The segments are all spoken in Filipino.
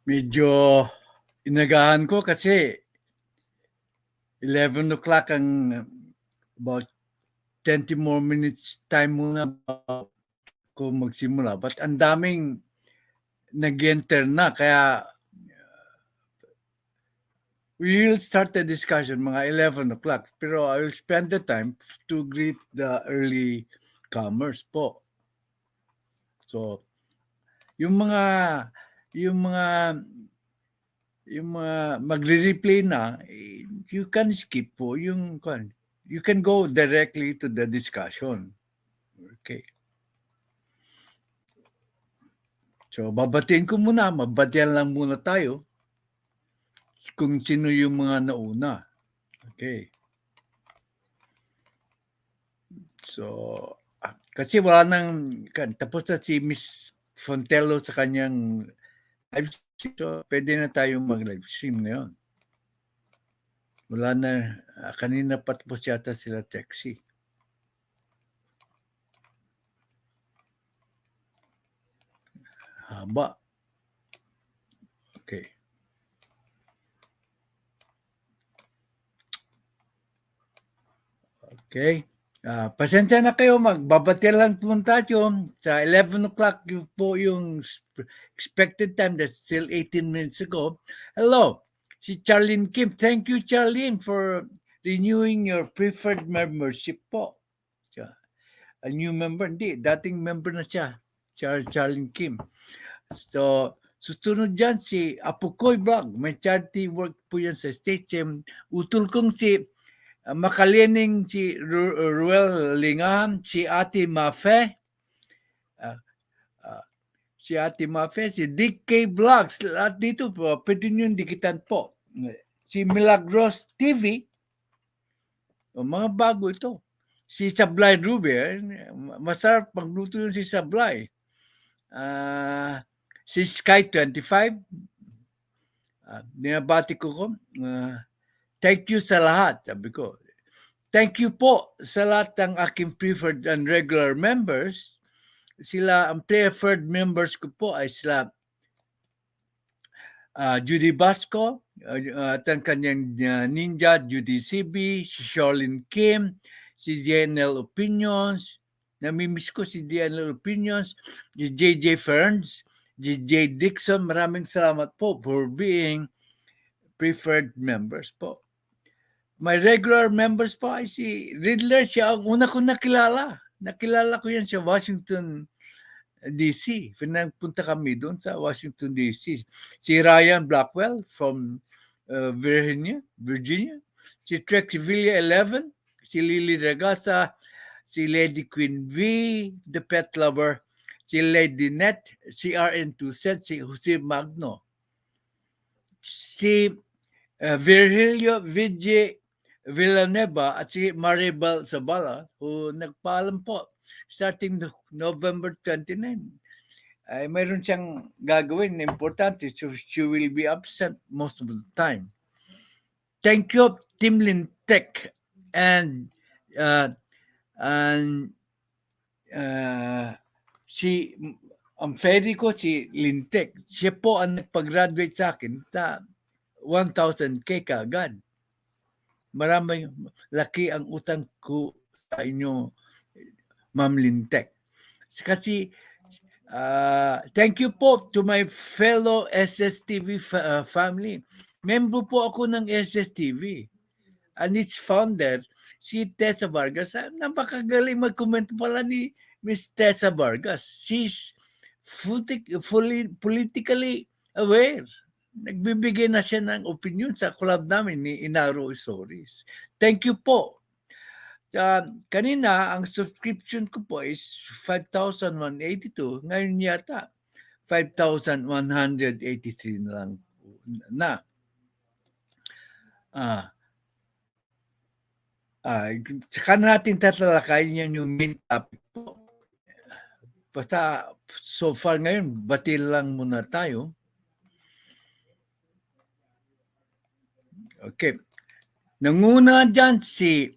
Medyo inagahan ko kasi 11 o'clock ang about 20 more minutes time muna ko magsimula. But ang daming nag-enter na kaya we will start the discussion mga 11 o'clock. Pero I will spend the time to greet the early comers po. So, yung mga magre-replay na, you can skip po yung you can go directly to the discussion. Okay. So, babatiin ko muna, mabatian lang muna tayo kung sino yung mga nauna. Okay. So, kasi wala nang, tapos na si Miss Fontello sa kanyang live stream, so pwede na tayong mag-live stream ngayon. Wala na, kanina patapos yata sila Texi. Haba. Okay. Okay. Pasensya na kayo, magbabati lang po tayo. Sa 11 o'clock po yung expected time. That's still 18 minutes ago. Hello, si Charlene Kim. Thank you, Charlene, for renewing your preferred membership po. A new member. Hindi, dating member na siya. Charlene Kim. So, susunod dyan si Apukoy Vlog. May charity work po yan sa state. Utol kong si Makalining, si Ruel Lingam, si Atty. Mafe, si Atty. Mafe, si DK Vlogs, lahat dito po, pwede nyo dikitan po. Si Milagros TV, mga bago ito. Si Sablay Ruby, masarap magluto yun si Sablay. Si Sky 25, binabati ko thank you sa lahat, sabi ko. Thank you po sa lahat ng aking preferred and regular members. Sila, ang preferred members ko po ay sila Judy Basco, at ang kanyang ninja, Judy CB, si Charlene Kim, si DNL Opinions, namimiss ko si DNL Opinions, si JJ Ferns, si J. Dixon, maraming salamat po for being preferred members po. My regular members po ay si Riddler, siya ang una ko nakilala. Nakilala ko yan sa Washington, D.C. Pinagpunta kami doon sa Washington, D.C. Si Ryan Blackwell from Virginia. Si Trexie Villa 11. Si Lily Regasa. Si Lady Queen V. The Pet Lover. Si Lady Net. Si RN2 Set. Si Jose Magno. Si Virgilio Vijay Villanueva at si Maribel Zabala who nagpaalam po starting November 29 ay mayroon siyang gagawin na importante, so she will be absent most of the time. Thank you, Team Lintec and si ang ferry ko si Lintec, siya po ang nagpag-graduate sa akin na 1,000K kaagad. Maraming laki ang utang ko sa inyo, Ma'am Lintec. Kasi thank you po to my fellow SSTV family. Member po ako ng SSTV. And its founder, si Tessa Vargas. Napakagaling mag-comment pala ni Miss Tessa Vargas. She's fully politically aware. Nagbibigay na siya ng opinion sa collab namin ni Inaro Stories. Thank you po. Kanina, ang subscription ko po is 5,182. Ngayon yata, 5,183 na lang na. Saka natin tatalakayin yan yung main topic po. Basta so far ngayon, batil lang muna tayo. Okay. Nanguna dyan si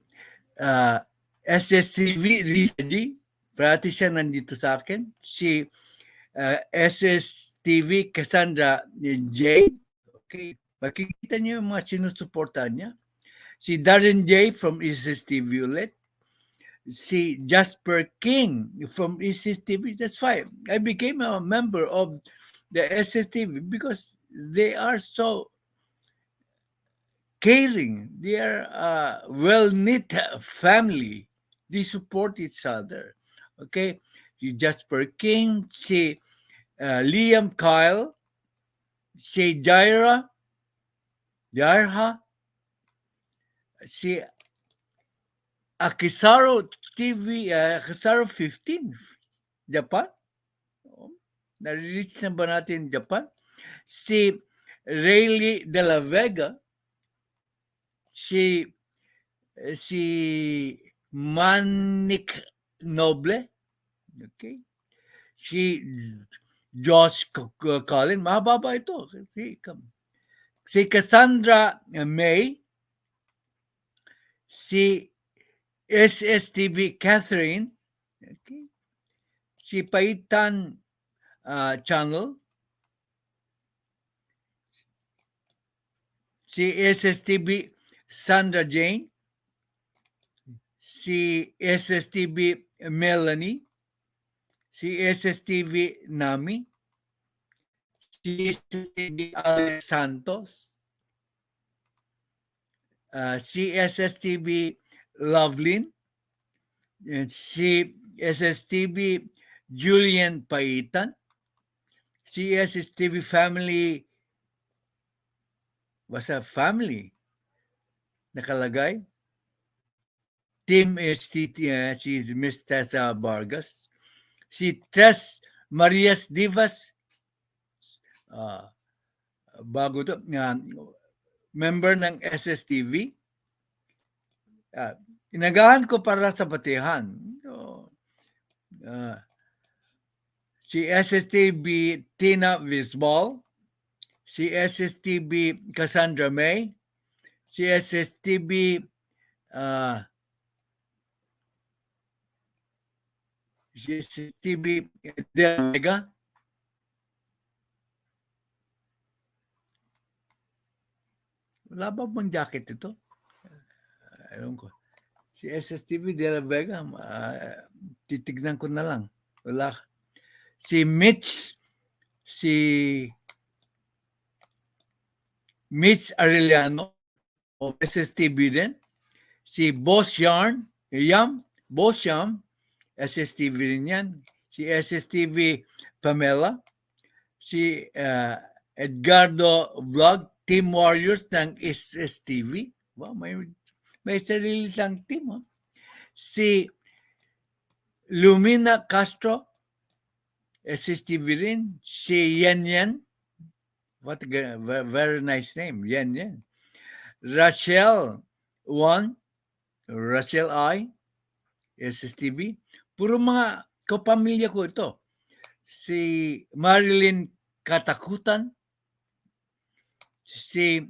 SSCV Liza G. Parati siya nandito sa akin. Si SS TV, Cassandra J. Okay. Makikita niyo yung mga sinusuportahan niya. Si Darren J. from Isis TV ulit. Si Jasper King from Isis TV. That's fine. I became a member of the SSTV because they are so caring. They are a well-knit family. They support each other. Okay? Si Jasper King, si Liam Kyle, si Jairha, si Akisaru TV, Akisaru 15, Japan. Na-reach na ba natin Japan? Si Rayleigh de la Vega, si Manik Noble, okay? Si Josh Collin, mahaba ito. Si Cassandra May, si SSTV Catherine, okay? Si Paitan Channel, si SSTV Sandra Jane, si SSTV Melanie, si SSTV Nami, si SSTV Alex Santos, si SSTV Lovelyn, si SSTV Julian Paitan, si SSTV Family, basta family, nakalagay. Team STT, si Miss Tessa Vargas, si Tres Marias Divas, bago to, member ng SSTV. Inagahan ko para sa batihan. Si SSTV Tina Visbal, si SSTV Cassandra May, si SSTV De La Vega, wala ba bang jacket ito? Ayun ko. Si SSTV De La Vega, titignan ko na lang. Wala. Si Mitch Arellano of SSTV din. Si Boss Yarn, Boss Yam, SSTV rin yan. Si SSTV Pamela. Si Edgardo Vlog, Team Warriors ng SSTV. Wow, may sarili lang team. Huh? Si Lumina Castro, SSTV rin. Si Yan. What a very nice name. Yan. Rachel I, SSTV. Puro mga kapamilya ko ito. Si Marilyn Katakutan, si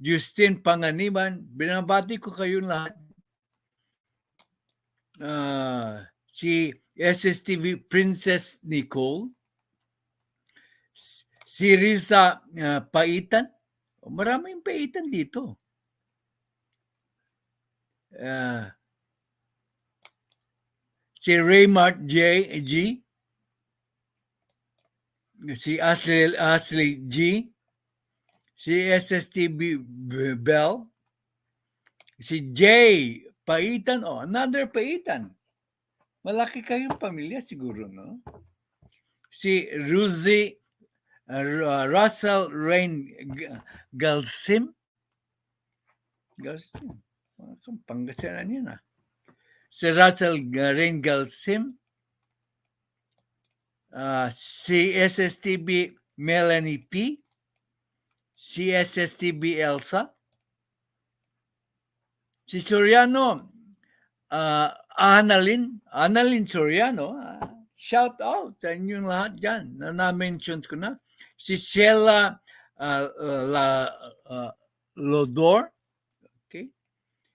Justin Panganiban, binabati ko kayong lahat. Si SSTV Princess Nicole, si Riza Paitan, maraming Paitan dito. Si Raymart G, si Ashley G, si SSTV Bell, si Jay Paitan, another Paitan. Malaki kayong pamilya siguro, no? Si Russell Rain Galsim. Pangasinan yun, Si Russell Rain Galsim. Si SSTV Melanie P. Si SSTV Elsa. Si Soriano, Annalyn Soriano, shout out sa inyong lahat dyan na na-mention ko na. Si Sheila Lodor, okay?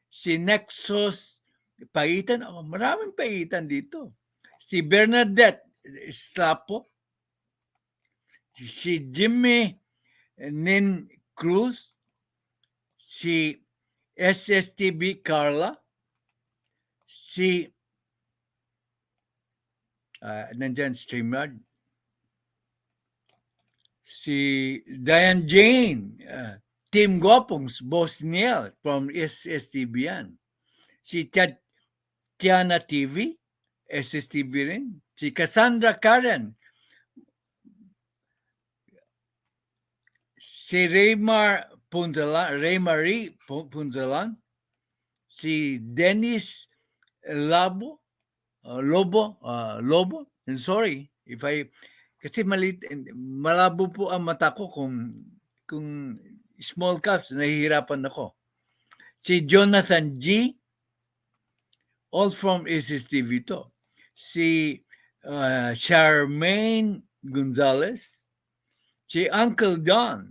Si Nexus Paitan, maraming Paitan dito. Si Bernadette Slapo, si Jimmy Nin Cruz, si SSTB Carla, si nandyan StreamYard, si Diane Jane, Tim Gopong's Boss Neil from SSTB yan. Si Tiana TV, SSTB rin. Si Cassandra Karen, si Raymarie Punzalan, si Dennis Lobo. And sorry if kasi malabo po ang mata ko kung small caps, nahihirapan ako. Si Jonathan G, all from SSTV to. Si Charmaine Gonzalez, si Uncle Don,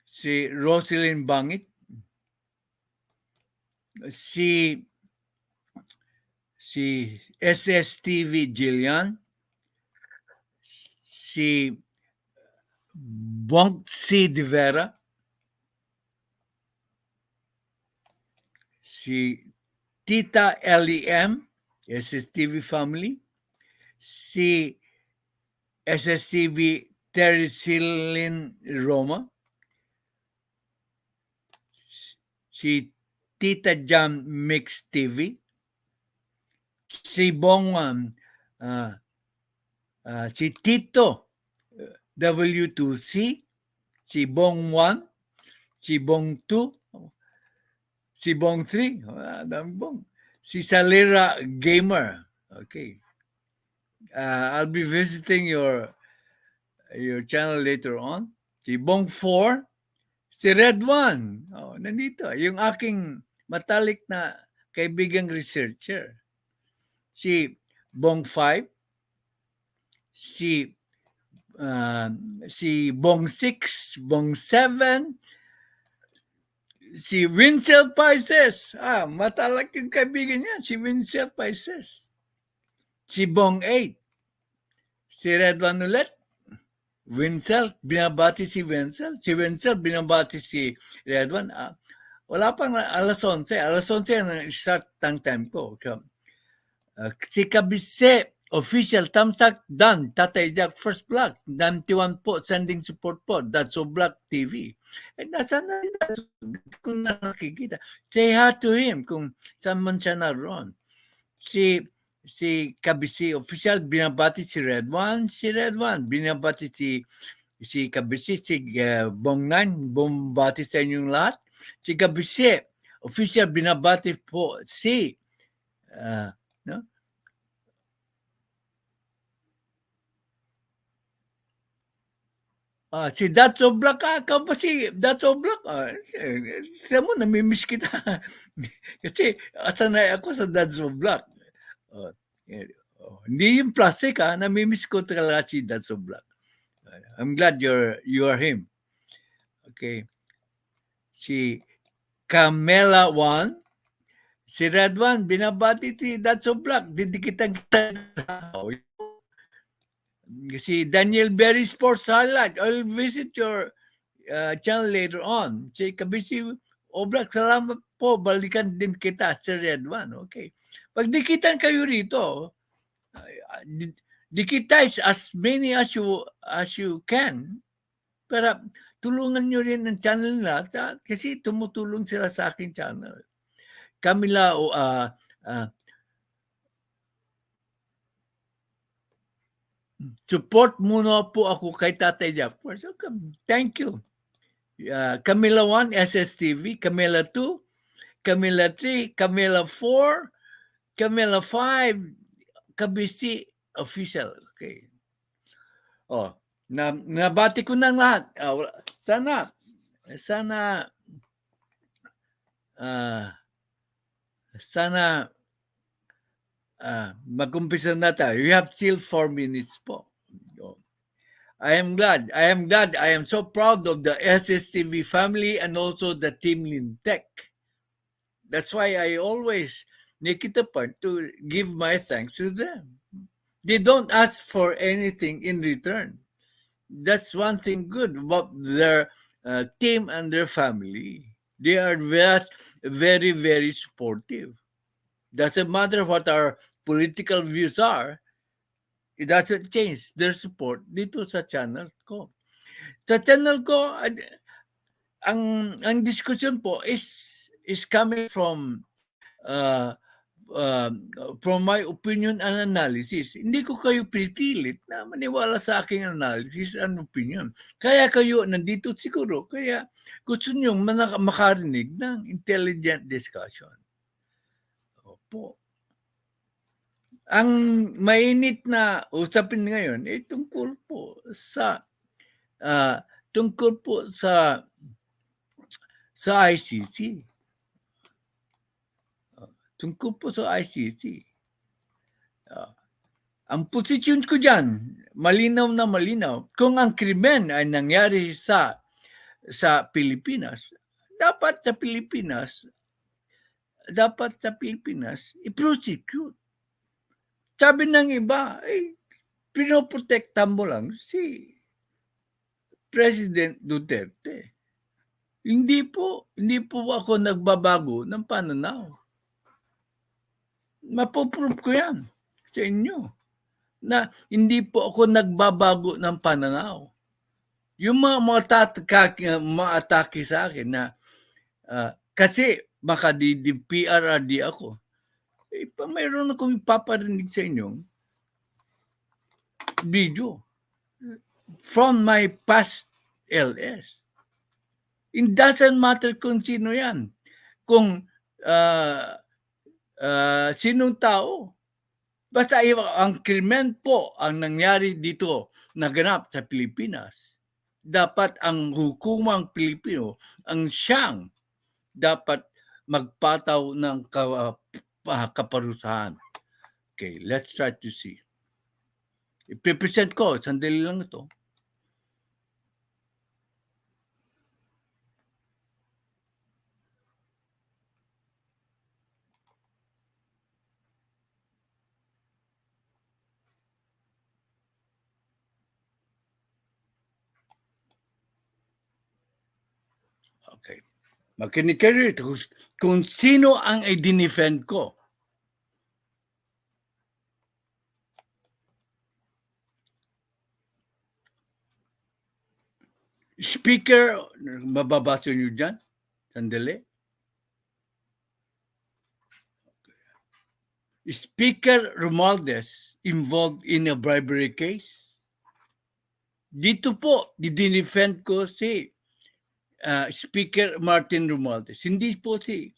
si Roselyn Bangit, si SSTV Jillian, si Bonk C. De Vera, si Tita LEM, SSTV Family, si SSTV Teresilin Roma, si Tita Jam Mix TV, si Bong si Tito W2C, si Bong 1, si Bong 2, si Bong 3, Bong, si Salera Gamer. Okay. I'll be visiting your channel later on. Si Bong 4, si Red 1. Nandito. Yung aking matalik na kaibigang researcher. Si Bong 5, si Bong 6, Bong 7, si Winsel Paises. Matalak yung kaibigan niya, si Winsel Paises. Si Bong 8, si Red 1 ulit. Winsel, binabati si Winsel. Si Winsel, binabati si Red 1. Wala pang alas 11. Alas 11 ang start ng time ko. Si Kabise, official, thumbs-up, done. Tatay Jack, first vlog. 91 po, sending support po. That's so Black TV. Nasaan na kung nakikita. Say hi to him kung saan man siya naroon. Si Kabisi official, binabati si Red 1. Si Red 1, binabati si Kabisi, si Bong 9, bumbati sa inyong lahat. Si Kabisi official, binabati po si si That's so Black, ikaw ba si That's so Black? Siya mo, namimiss kita. Kasi sanay ako sa That's so Black. Hindi yung plastic, namimiss ko talaga si That's so Black. I'm glad you are him. Okay. Si Camela 1, si Red 1, binabati si That's so Black. Didikitan kita. Si Daniel Berry Sports Highlight. I'll visit your channel later on. Si Kabisi Oblak, salamat po. Balikan din kita sa Red 1. Okay. Pag dikitan kayo rito, dikitize as many as you can. Pero tulungan nyo rin ang channel nila kasi tumutulong sila sa aking channel. Camila support muna po ako kay Tatay Jeff. So, thank you. Camila 1, SSTV. Camila 2, Camila 3, Camila 4, Camila 5, Kabisi Official. Okay. Nabati ko ng lahat. Sana mag-umpisa na tayo. You have still 4 minutes po. I am glad. I am so proud of the SSTV family and also the Team Lintech. That's why I always make it a point to give my thanks to them. They don't ask for anything in return. That's one thing good about their team and their family. They are very, very supportive. Doesn't matter what our political views are, it doesn't change their support dito sa channel ko. Sa channel ko, ang discussion po is coming uh, uh, from my opinion and analysis. Hindi ko kayo pinipilit na maniwala sa aking analysis and opinion. Kaya kayo nandito siguro, kaya gusto nyo makarinig ng intelligent discussion. Opo. Ang mainit na usapin ngayon ay tungkol po sa uh, tungkol po sa ICC. Tungkol po sa ICC. Ang posisyon ko diyan, malinaw na malinaw. Kung ang krimen ay nangyari sa Pilipinas, dapat sa Pilipinas i-prosecute. Sabi ng iba, pinoprotektan mo lang si President Duterte. Hindi po ako nagbabago ng pananaw. Mapoprove ko yan sa inyo na hindi po ako nagbabago ng pananaw. Yung mga atake sa akin na kasi makadidi-PRRD ako, mayroon akong ipaparinig sa inyong video from my past LS. It doesn't matter kung sino yan. Kung sinong tao. Basta ang krimen po ang nangyari dito, naganap sa Pilipinas. Dapat ang hukumang Pilipino ang siyang dapat magpataw ng kaparusahan. Okay, let's try to see. I-present ko, sandali lang ito. Okay. Makinig kayo rito kung sino ang i-defend ko. Speaker, mababasa nyo dyan? Sandali. Speaker Romualdez involved in a bribery case? Dito po, di-defend ko si Speaker Martin Romualdez. Hindi po si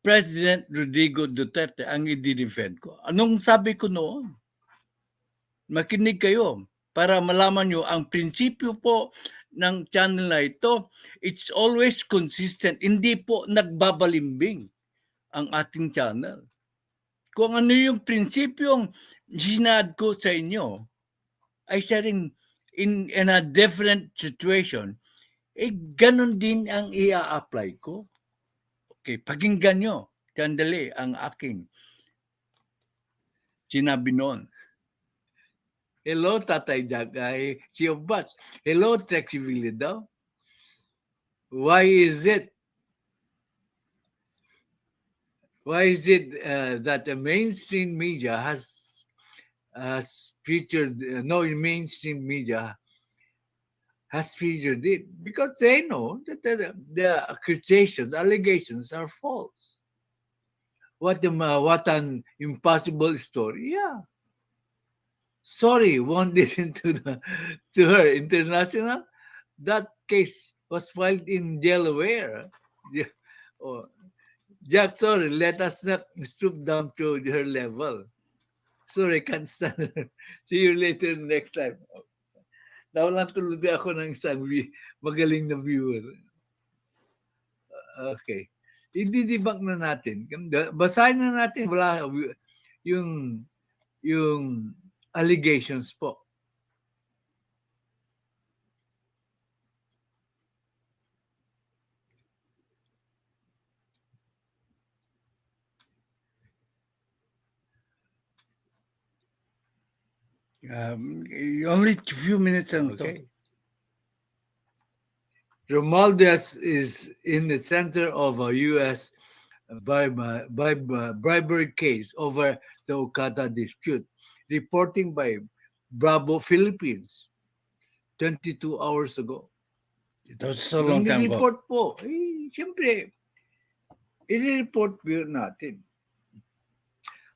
President Rodrigo Duterte ang i-defend ko. Anong sabi ko noon? Makinig kayo para malaman nyo ang prinsipyo po ng channel na ito. It's always consistent. Hindi po nagbabalimbing ang ating channel. Kung ano yung prinsipyong sinad ko sa inyo, ay siya rin in a different situation, ganun din ang i-apply ko. Okay, pakinggan nyo, sandali, ang aking sinabi noon. Hello, Tatay Jack. Si Obas. Hello, Trexiville daw. Why is it that the mainstream media has featured, no mainstream media has featured it? Because they know that the accusations, allegations are false. What an impossible story. Yeah. Sorry, won't listen to her. International. That case was filed in Delaware. Oh, Jack, sorry, let us not stoop down to her level. Sorry, can't stand her. See you later next time. Nawalan tulad ako ng isang magaling na viewer. Okay. I-debunk na natin. Basahin na natin wala yung allegations po. Only a few minutes lang to. Okay. Romualdez is in the center of a U.S. Bribery case over the Okada dispute. Reporting by Bravo Philippines 22 hours ago. It was so Nung long time ago. nireport po, siyempre, i-report po yun natin.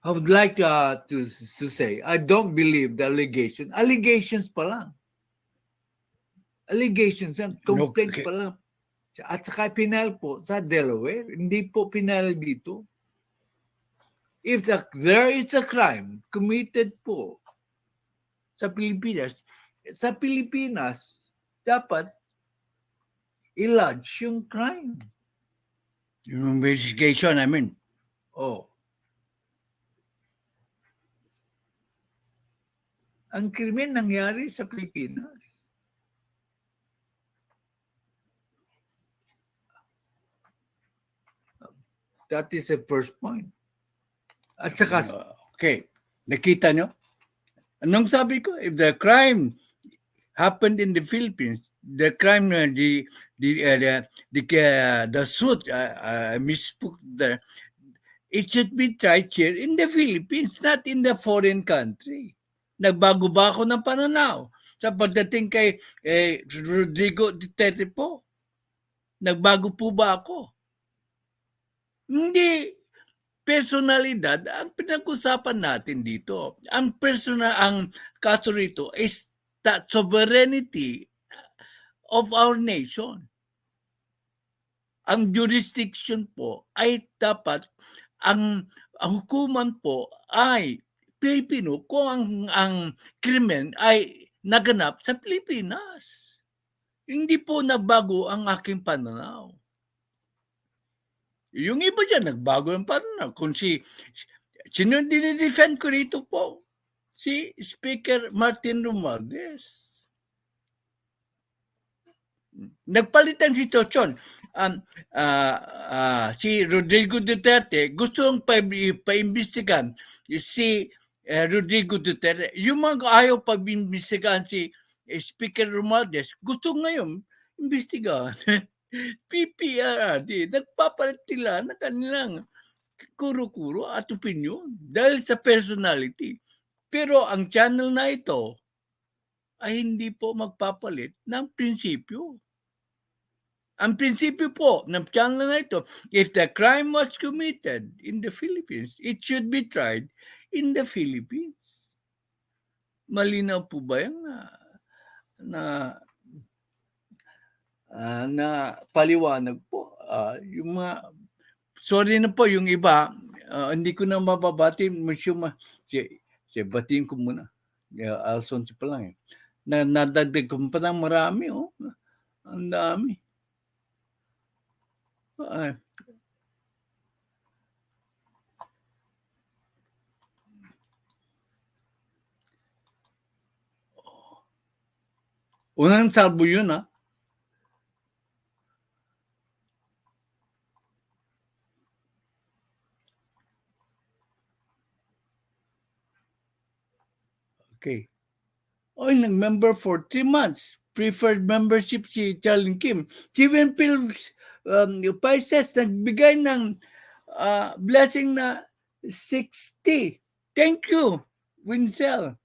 I would like to say, I don't believe the allegation. Allegations pa lang. Allegations yan, No, complaint pa lang. At saka pinal po sa Delaware, hindi po pinal dito. If there is a crime committed po sa Pilipinas, dapat i-lodge yung crime. yung investigation, I mean. Oh. Ang krimen nangyari sa Pilipinas. That is the first point. At saka, Okay. Nakita nyo? Anong sabi ko? If the crime happened in the Philippines, the crime, the suit, misspoke there, it should be tried here in the Philippines, not in the foreign country. Nagbago ba ako ng pananaw sa pagdating kay Rodrigo Duterte po? Nagbago po ba ako? Hindi. Personalidad ang pinag-usapan natin dito. Ang kaso rito is the sovereignty of our nation. Ang jurisdiction po ay dapat ang hukuman po ay Pilipino kung ang krimen ay naganap sa Pilipinas. Hindi po nagbago ang aking pananaw. Yung iba dyan, nagbago yung pananaw. Kung sino dinidefend ko rito po? Si Speaker Martin Romualdez. Nagpalit ang sitwasyon. Si Rodrigo Duterte gustong paimbestigan si Rodrigo Duterte. Yung mga ayaw pag-imbestigahan si Speaker Romualdez, gusto ngayon imbestigahan. PPRD, nagpapalit nila na kanilang kuro-kuro at opinion dahil sa personality. Pero ang channel na ito ay hindi po magpapalit ng prinsipyo. Ang prinsipyo po ng channel na ito, if the crime was committed in the Philippines, it should be tried in the Philippines. Malinaw po ba yan na paliwanag po? Yung mga, sorry na po yung iba, hindi ko na mababati, batiin ko muna. Alson si pa lang nadagdag ko pa ng marami, ang dami. Unang salbo yun, Okay. Nag-member for 3 months. Preferred membership si Charlie Kim. Steven Phillips Pisces nagbigay ng blessing na 60. Thank you, Winsel.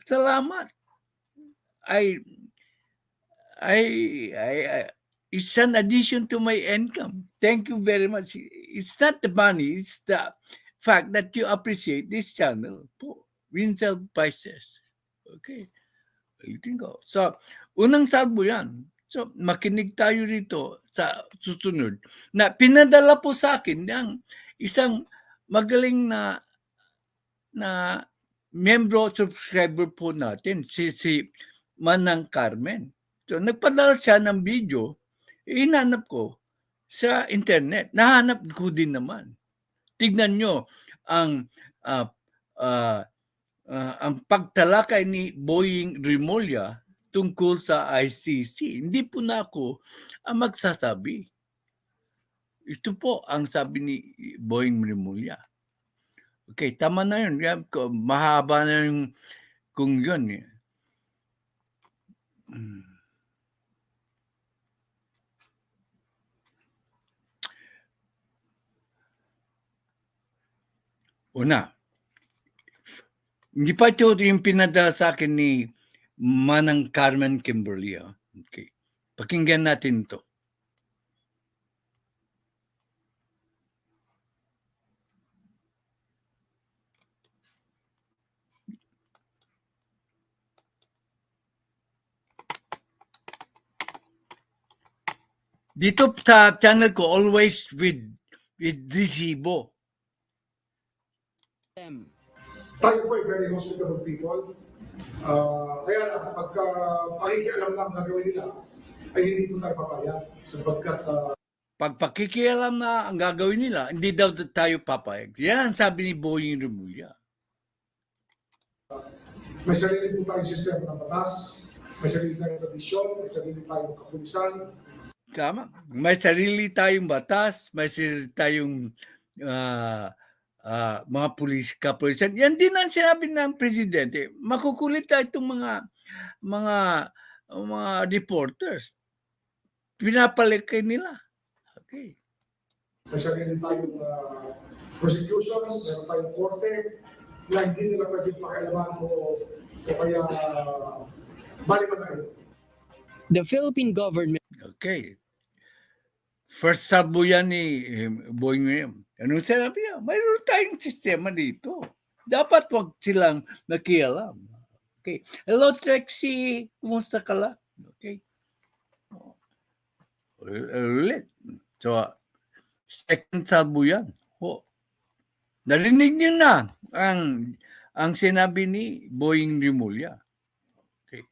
Salamat. It's an addition to my income. Thank you very much. It's not the money, it's the fact that you appreciate this channel po. Winsel Pisces. Okay. Ulitin ko. So, unang salbo yan. So, makinig tayo rito sa susunod na pinadala po sa akin ng isang magaling na membro subscriber po natin, si Manang Carmen. So, nagpadala siya ng video, hinanap ko sa internet. Nahanap ko din naman. Tignan nyo ang pagtalakay ni Boying Remulla tungkol sa ICC. Hindi po na ako ang magsasabi. Ito po ang sabi ni Boying Remulla. Okay, tama na yun. Mahaba na yung kung yun. Una, hindi pa ito yung pinadala sa akin ni Manang Carmen Kimberly. Okay. Pakinggan natin to. Dito sa channel ko, always with resibo. Tayo po ay very hospitable people. Kaya lang, pagka pakikialam lang gagawin nila, ay hindi po tayo papayag. Sapagkat Pag pakikialam na ang gagawin nila, hindi daw tayo papayag. Yan ang sabi ni Boying Remulla. may sarili po tayong sistema ng batas, may sarili tayong tradisyon, may sarili tayong kapulisan. Tama. May sarili tayong batas, may sarili tayong mga kapulisan. Yan din ang sinabi ng presidente. Makukulit itong mga reporters. Pinapalagay nila. Okay. May sarili tayong prosecution, meron tayong korte, na hindi nila pwedeng pakialaman o kaya baliman na ito. The Philippine government. Okay. First sabo yan ni Boying Remulla. Anong sinabi niya? Mayroon tayong sistema dito. Dapat wag silang nakialam. Okay. Hello, Trexie. Kumusta ka lang? Okay. Ulit. So, second sabo yan. Narinig niyo na ang sinabi ni Boying Remulla. Okay.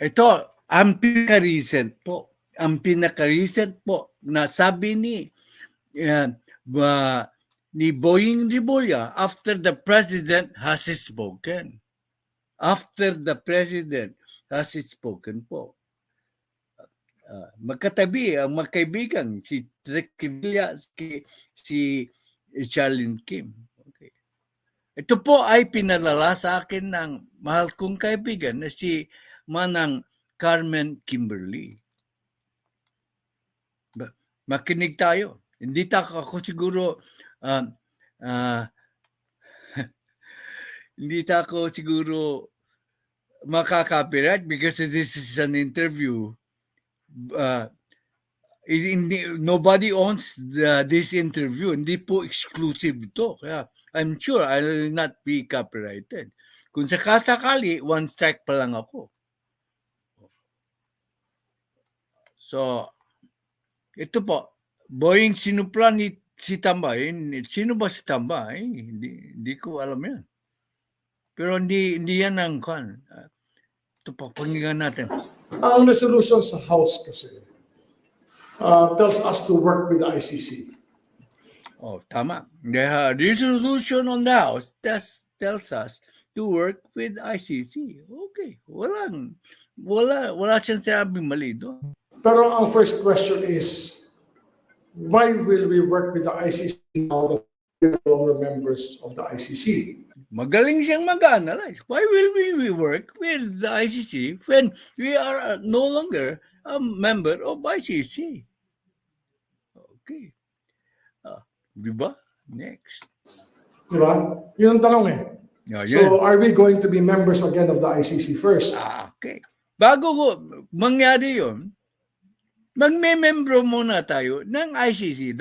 Ito, ang pinaka-recent po. Ang pinaka-recent po na sabi ni Boying Remulla after the president has spoken. After the president has spoken po. Magkatabi ang magkaibigan si Remulla, si Charlene Kim. Okay. Ito po ay pinalala sa akin ng mahal kong kaibigan na si Manang Carmen Kimberly. Makinig tayo. Hindi ako siguro hindi ako siguro makaka-copyright because this is an interview. Nobody owns this interview. Hindi po exclusive ito. Kaya I'm sure I will not be copyrighted. Kung sakasakali, one strike pa lang ako. So, ito po, Boying sinupla ni si Tambay. Sino ba si Tambay? Hindi ko alam yan. Pero hindi yan ang kan. Ito po, pakinggan natin. Ang resolution sa House kasi tells us to work with the ICC. Oh, tama. The resolution on the House tells us to work with ICC. Okay. Wala siyang sinabing mali doon. Pero ang first question is, why will we work with the ICC now that we are no longer members of the ICC? Magaling siyang mag-analyze. Why will we work with the ICC when we are no longer a member of ICC? Okay. Diba? Next. Diba? Yun ang tanong eh. So, are we going to be members again of the ICC first? Okay. Bago mangyari yun, magme-membro muna tayo ng ICC.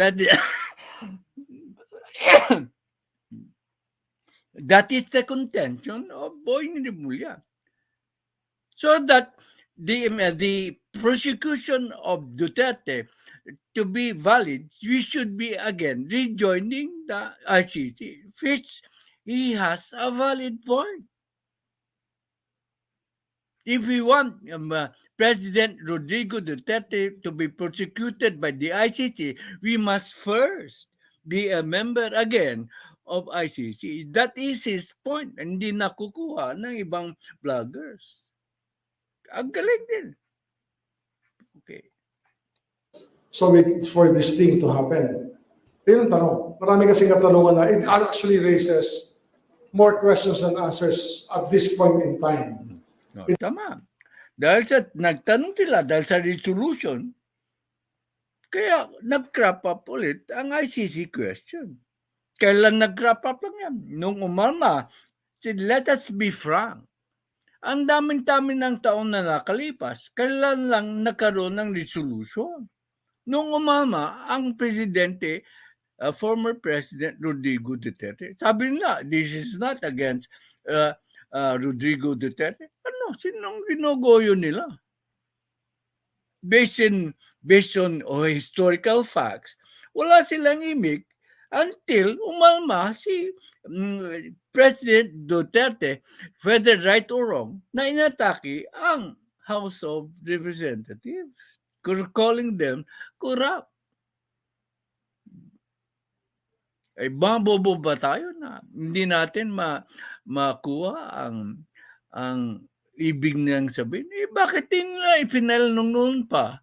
That is the contention of Boying Remulla. So that the prosecution of Duterte to be valid, we should be again rejoining the ICC, which he has a valid point. if we want President Rodrigo Duterte to be prosecuted by the ICC, we must first be a member again of ICC. That is his point. Hindi nakukuha ng ibang vloggers. Ang galing din. Okay. So for this thing to happen. Yun ang tanong. Marami kasing katanungan na it actually raises more questions than answers at this point in time. No, tama. Dahil sa nagtanong sila, dahil sa resolution, kaya nag-crop up ulit ang ICC question. Kailan nag-crop up lang yan? Nung umalma, let us be frank. Ang daming-dami ng taon na nakalipas, kailan lang nagkaroon ng resolution? Nung umalma, ang presidente, former President Rodrigo Duterte, sabi nila, this is not against Rodrigo Duterte. Ano? Sinong ginugoyo nila? Based on historical facts, wala silang imik until umalma si President Duterte, whether right or wrong, na inatake ang House of Representatives, calling them corrupt. Ay bobo ba tayo na hindi natin makuha ang ibig niyang sabihin? Bakit nila ipinal nung noon pa?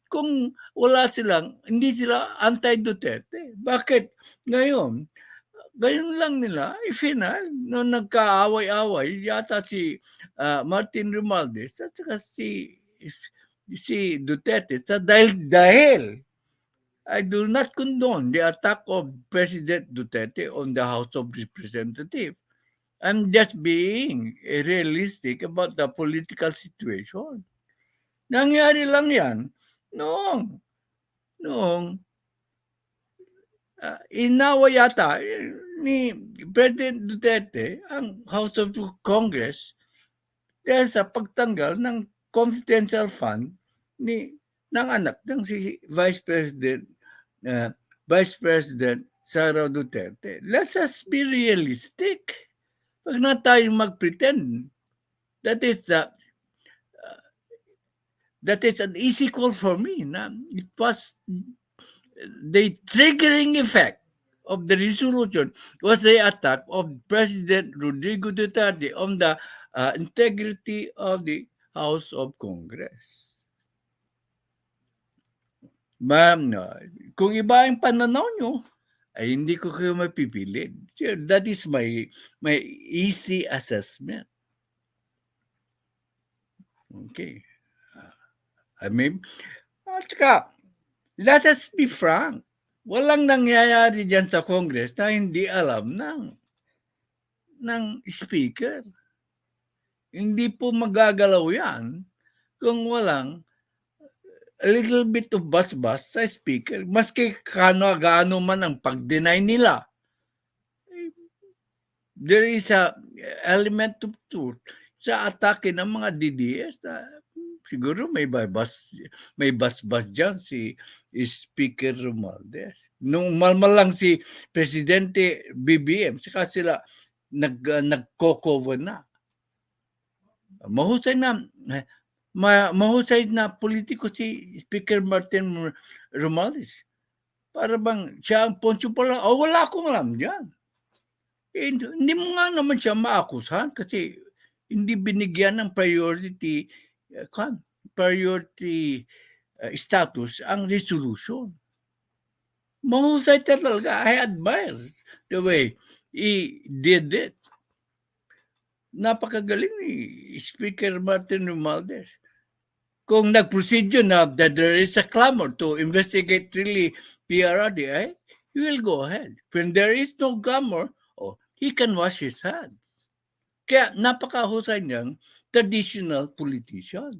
Kung wala silang, hindi sila anti-Duterte. Bakit ngayon? Gayon lang nila, ifinal. Noong nagkaaway-away, yata si Martin Romualdez at saka si Duterte. Dahil I do not condone the attack of President Duterte on the House of Representatives. I'm just being realistic about the political situation. Nangyari lang yan noong inawa yata ni President Duterte ang House of Congress dahil sa pagtanggal ng confidential fund ng anak ng si Vice President Sara Duterte. Let us be realistic. Wag na tayong mag-pretend. That is an easy call for me. Na it was the triggering effect of the resolution was the attack of President Rodrigo Duterte on the integrity of the House of Congress. Ma'am, kung iba ang pananaw nyo, ay hindi ko kayo mapipilit. That is my easy assessment. Okay. At saka, let us be frank. Walang nangyayari dyan sa Congress na hindi alam ng speaker. Hindi po magagalaw yan kung walang a little bit of bas-bas sa speaker. Maski gaano man ang pag-deny nila. There is a element of truth sa atake ng mga DDS na siguro may bas-bas dyan si Speaker Romualdez. Nung umalma lang si Presidente BBM, saka sila nag-cocover na. Mahusay na politiko si Speaker Martin Romualdez. Para bang siya ang Poncio pala, wala akong alam dyan. Hindi mo nga naman siya maakusahan kasi hindi binigyan ng priority status ang resolution. Mahusay talaga. I admire the way he did it. Napakagaling ni Speaker Martin Romualdez. Kung nag-proceed yun na that there is a clamor to investigate really PRRD, he will go ahead. When there is no clamor, he can wash his hands. Kaya napakahusay niyang traditional politician.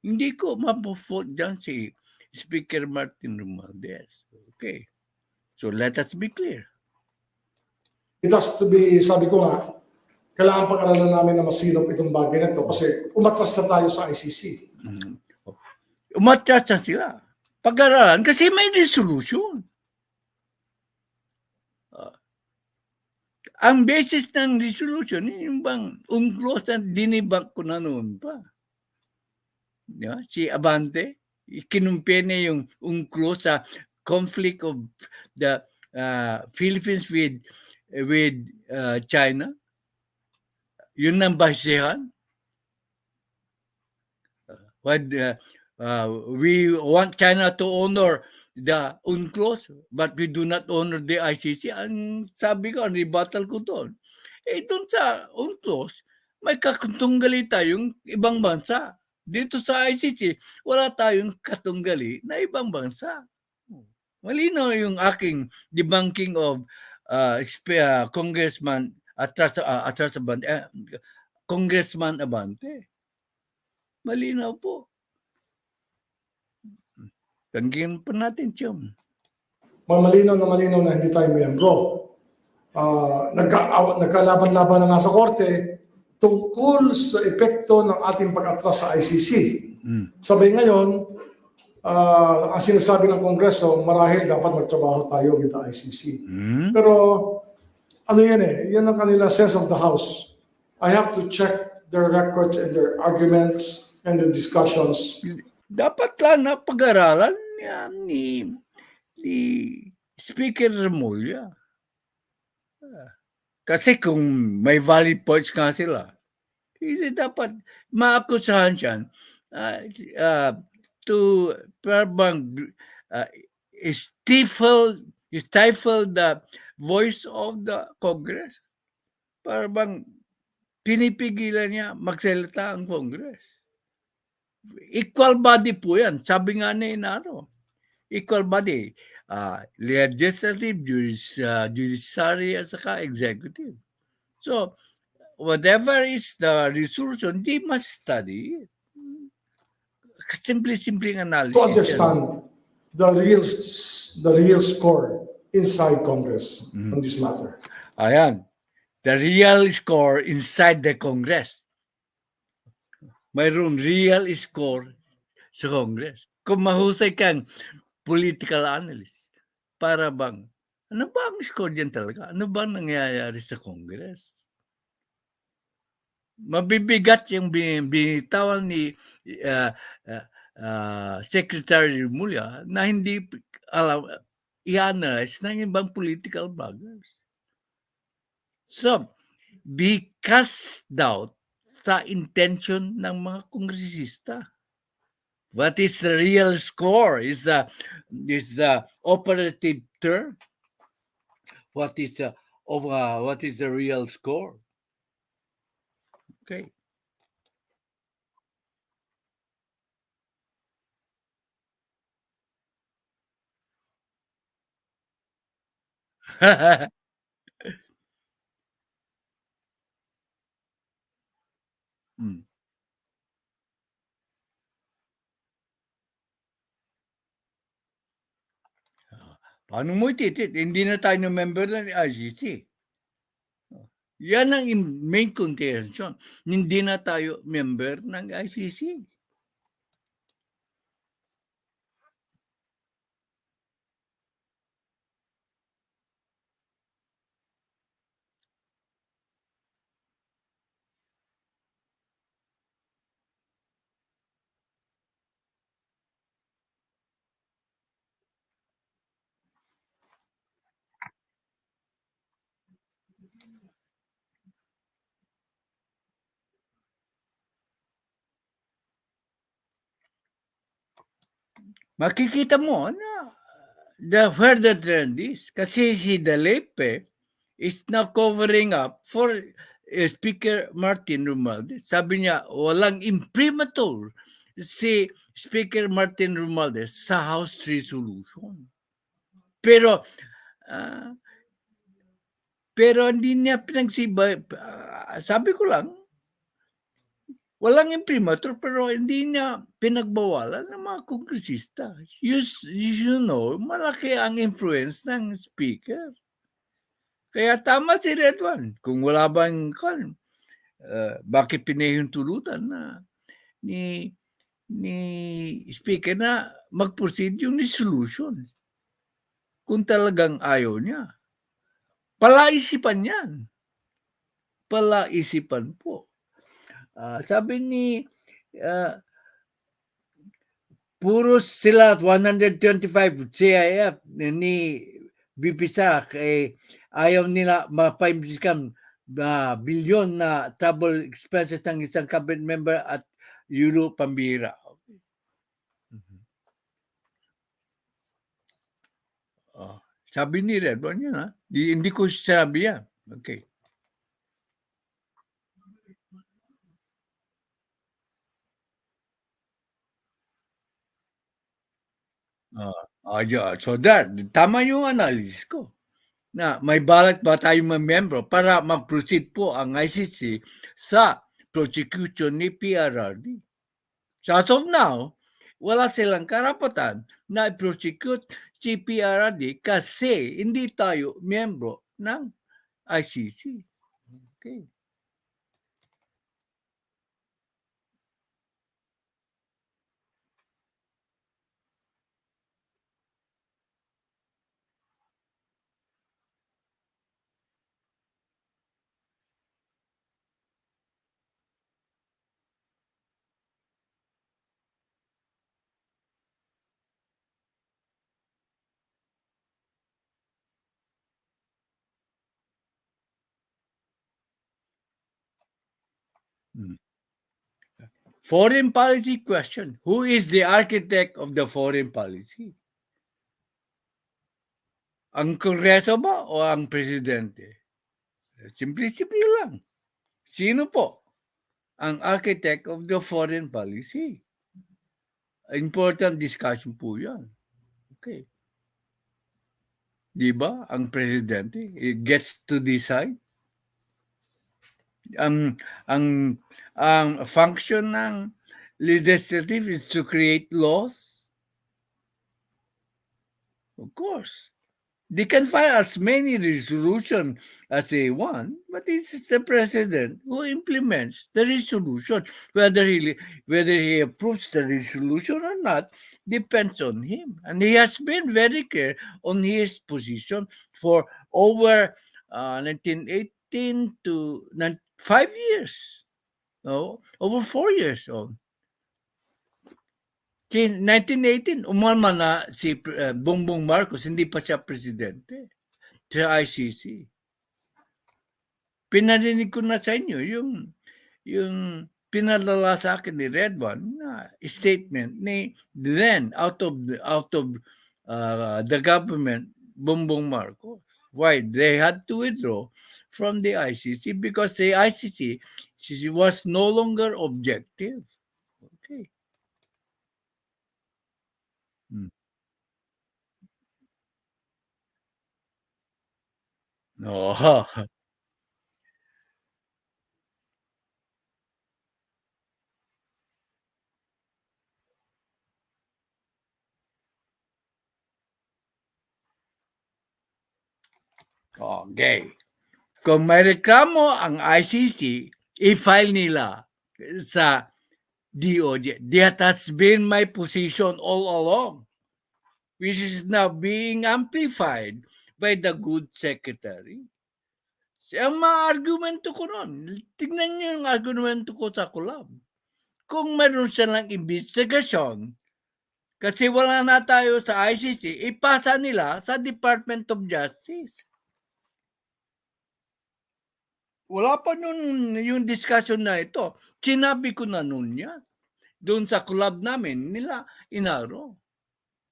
Hindi ko mapo-fault dyan si Speaker Martin Romualdez. Okay. So let us be clear. It has to be, sabi ko nga, kailangan pag-aralan namin na masinop itong bagay na ito kasi umatras na tayo sa ICC. Umatras na sila. Pag-aralan kasi may resolution. Ang basis ng resolution, yung bang UNCLOS na dinibak ko na noon pa. Si Abante, kinumpir niya yung UNCLOS sa conflict of the Philippines with China. Yun ang basehan. We want China to honor the UNCLOS, but we do not honor the ICC. Ang sabi ko, ang rebuttal ko doon. Doon sa UNCLOS, may katunggali tayong ibang bansa. Dito sa ICC, wala tayong katunggali na ibang bansa. Malinaw yung aking debunking of Congressman Congressman Abante. Malinaw po. Tanggihan pa natin, Chum. Malinaw na hindi tayo miyembro. Nagkalaban-laban na nga sa korte tungkol sa epekto ng ating pag-atras sa ICC. Sabay ngayon, ang sinasabi ng Kongreso, marahil dapat magtrabaho tayo with the ICC. Pero ano yan yan ang kanila sense of the House. I have to check their records and their arguments and the discussions. Dapat lang na pag-aralan ni Speaker Remulla. Kasi kung may valid points nga sila, hindi dapat maakusahan siya to stifle the voice of the Congress. Para bang pinipigilan niya magsalita ang Congress. Equal body po yan. Sabi nga ni Inaro, equal body. Legislative, judiciary, at saka executive. So, whatever is the resolution, they must study it. Simple analysis. To understand the real score inside Congress on this matter. Ayan. The real score inside the Congress. Mayroong real score sa Congress. Kung mahusay kang political analyst, para bang, ano ba ang score dyan talaga? Ano ba nangyayari sa Congress? Mabibigat yung binitawan ni Secretary Remulla na hindi alam i-analyze ng ibang political baggers. So, because doubt sa intention ng mga kongresista. What is the real score? Is the operative term? What is the real score? Okay. Paano mo ititit? Hindi na tayo member ng ICC. Yan ang main contention. Hindi na tayo member ng ICC. Makikita mo na the further trend is kasi si Dalepe is now covering up for Speaker Martin Romualdez. Sabi niya, walang imprimatur si Speaker Martin Romualdez sa House Resolution. Pero hindi niya pinagsiba. Sabi ko lang, walang imprimatur pero hindi niya pinagbawalan ng mga kongresista. You know, malaki ang influence ng speaker. Kaya tama si Redwan. Kung wala bang bakit pinahintulutan na ni speaker na mag-proceed yung resolution kung talagang ayaw niya. Palaisipan yan. Palaisipan po. Sabi ni puros sila 125 CIF ni Bibisa ayaw nila mapaimbisikan bilyon na travel expenses ng isang cabinet member at euro pambira. Sabi ni Redwan yan, hindi ko sabi yan. Okay. So tama yung analysis ko. Na may balak ba tayong membro para mag-proceed po ang ICC sa prosecution ni PRRD. So as of now, wala silang karapatan na i-prosecute si PRRD kasi hindi tayo membro ng ICC. Okay. Foreign policy question. Who is the architect of the foreign policy? Ang Kongreso ba o ang Presidente? Simple lang. Sino po ang architect of the foreign policy? Important discussion po yan. Okay. Di ba? Ang Presidente gets to decide. Ang function ng legislative is to create laws. Of course. They can file as many resolutions as they want, but it's the president who implements the resolution. Whether he approves the resolution or not depends on him. And he has been very clear on his position for over 1918 to 5 years. No, over 4 years. 1918, umalma na si Bongbong Marcos, hindi pa siya presidente sa ICC. Pinarinig ko na sa inyo yung pinadala sa akin ni Redwan na statement ni then out of the government, Bongbong Marcos. Why? They had to withdraw from the ICC because the ICC was no longer objective. Okay. No. Okay. Kung may reklamo ang ICC, i-file nila sa DOJ. That has been my position all along, which is now being amplified by the good secretary. Ang mga argumento ko nun, tignan niyo yung argumento ko sa collab. Kung meron silang investigasyon, kasi wala na tayo sa ICC, ipasa nila sa Department of Justice. Wala pa nun yung discussion na ito. Sinabi ko na nun yan. Doon sa collab namin, nila inaro.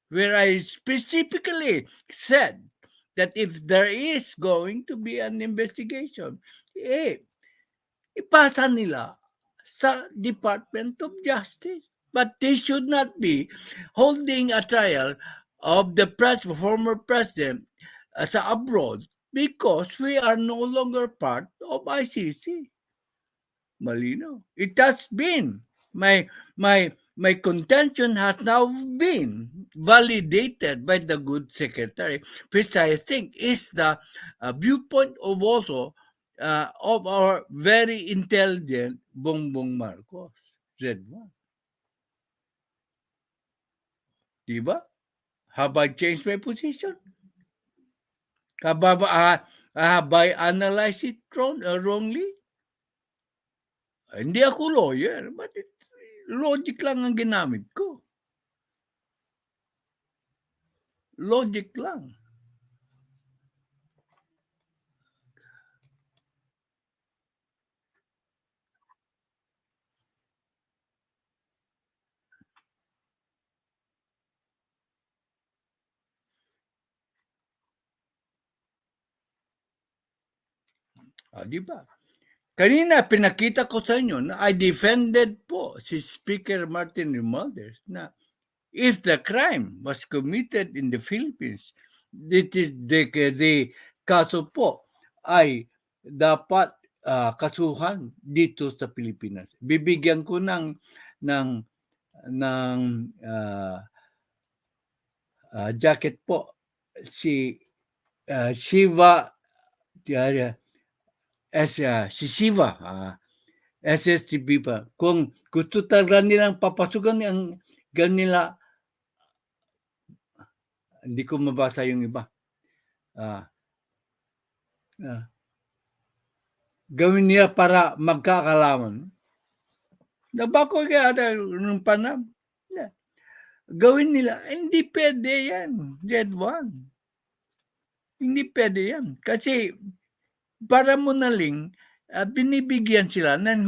Where I specifically said that if there is going to be an investigation, ipasa nila sa Department of Justice. But they should not be holding a trial of the former president sa abroad because we are no longer part of ICC. Malino. It has been. My contention has now been validated by the good secretary, which I think is the viewpoint of also of our very intelligent Bongbong Marcos. Z1. Diba? Have I changed my position? Have I analyzed it wrongly? Hindi ako lawyer, but logic lang ang ginamit ko. Logic lang. Di ba? Kanina, pinakita ko sa inyo na I defended po si Speaker Martin Romualdez na if the crime was committed in the Philippines, the kaso po ay dapat kasuhan dito sa Pilipinas. Bibigyan ko ng jacket po si Shiva si Shiva SSTB pa. Kung gusto talaga nilang papasukan ang ganila, hindi ko mabasa yung iba. Gawin niya para magkakalaman. Nabako kaya nung panam. Gawin nila. Hindi pwede yan. Red one. Hindi pwede yan. Kasi para mo naling binibigyan sila ng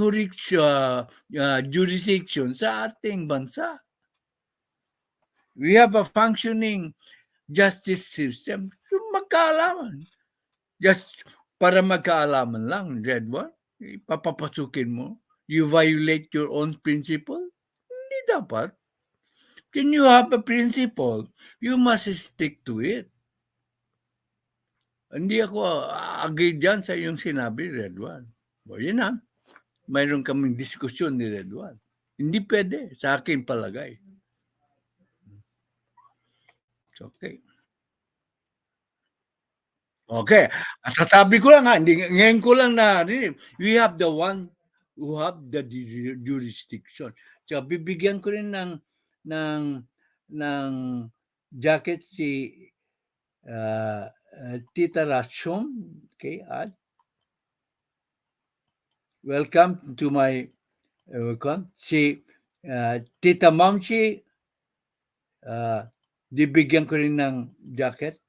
jurisdiction sa ating bansa. We have a functioning justice system. So magkaalaman. Just para magkaalaman lang, Red one, ipapapasukin mo. You violate your own principle? Hindi dapat. When you have a principle, you must stick to it. Hindi ako agree dyan sa iyong sinabi, Red one. O yun na. Mayroon kaming diskusyon ni Red one. Hindi pwede sa akin palagay. It's okay. Okay. At sasabi ko lang ngayon ko lang na we have the one who have the jurisdiction. So bibigyan ko rin ng jacket si Tita Rashom. Okay, welcome to my welcome. Si Tita Mamchi, bibigyan ko rin ng jacket.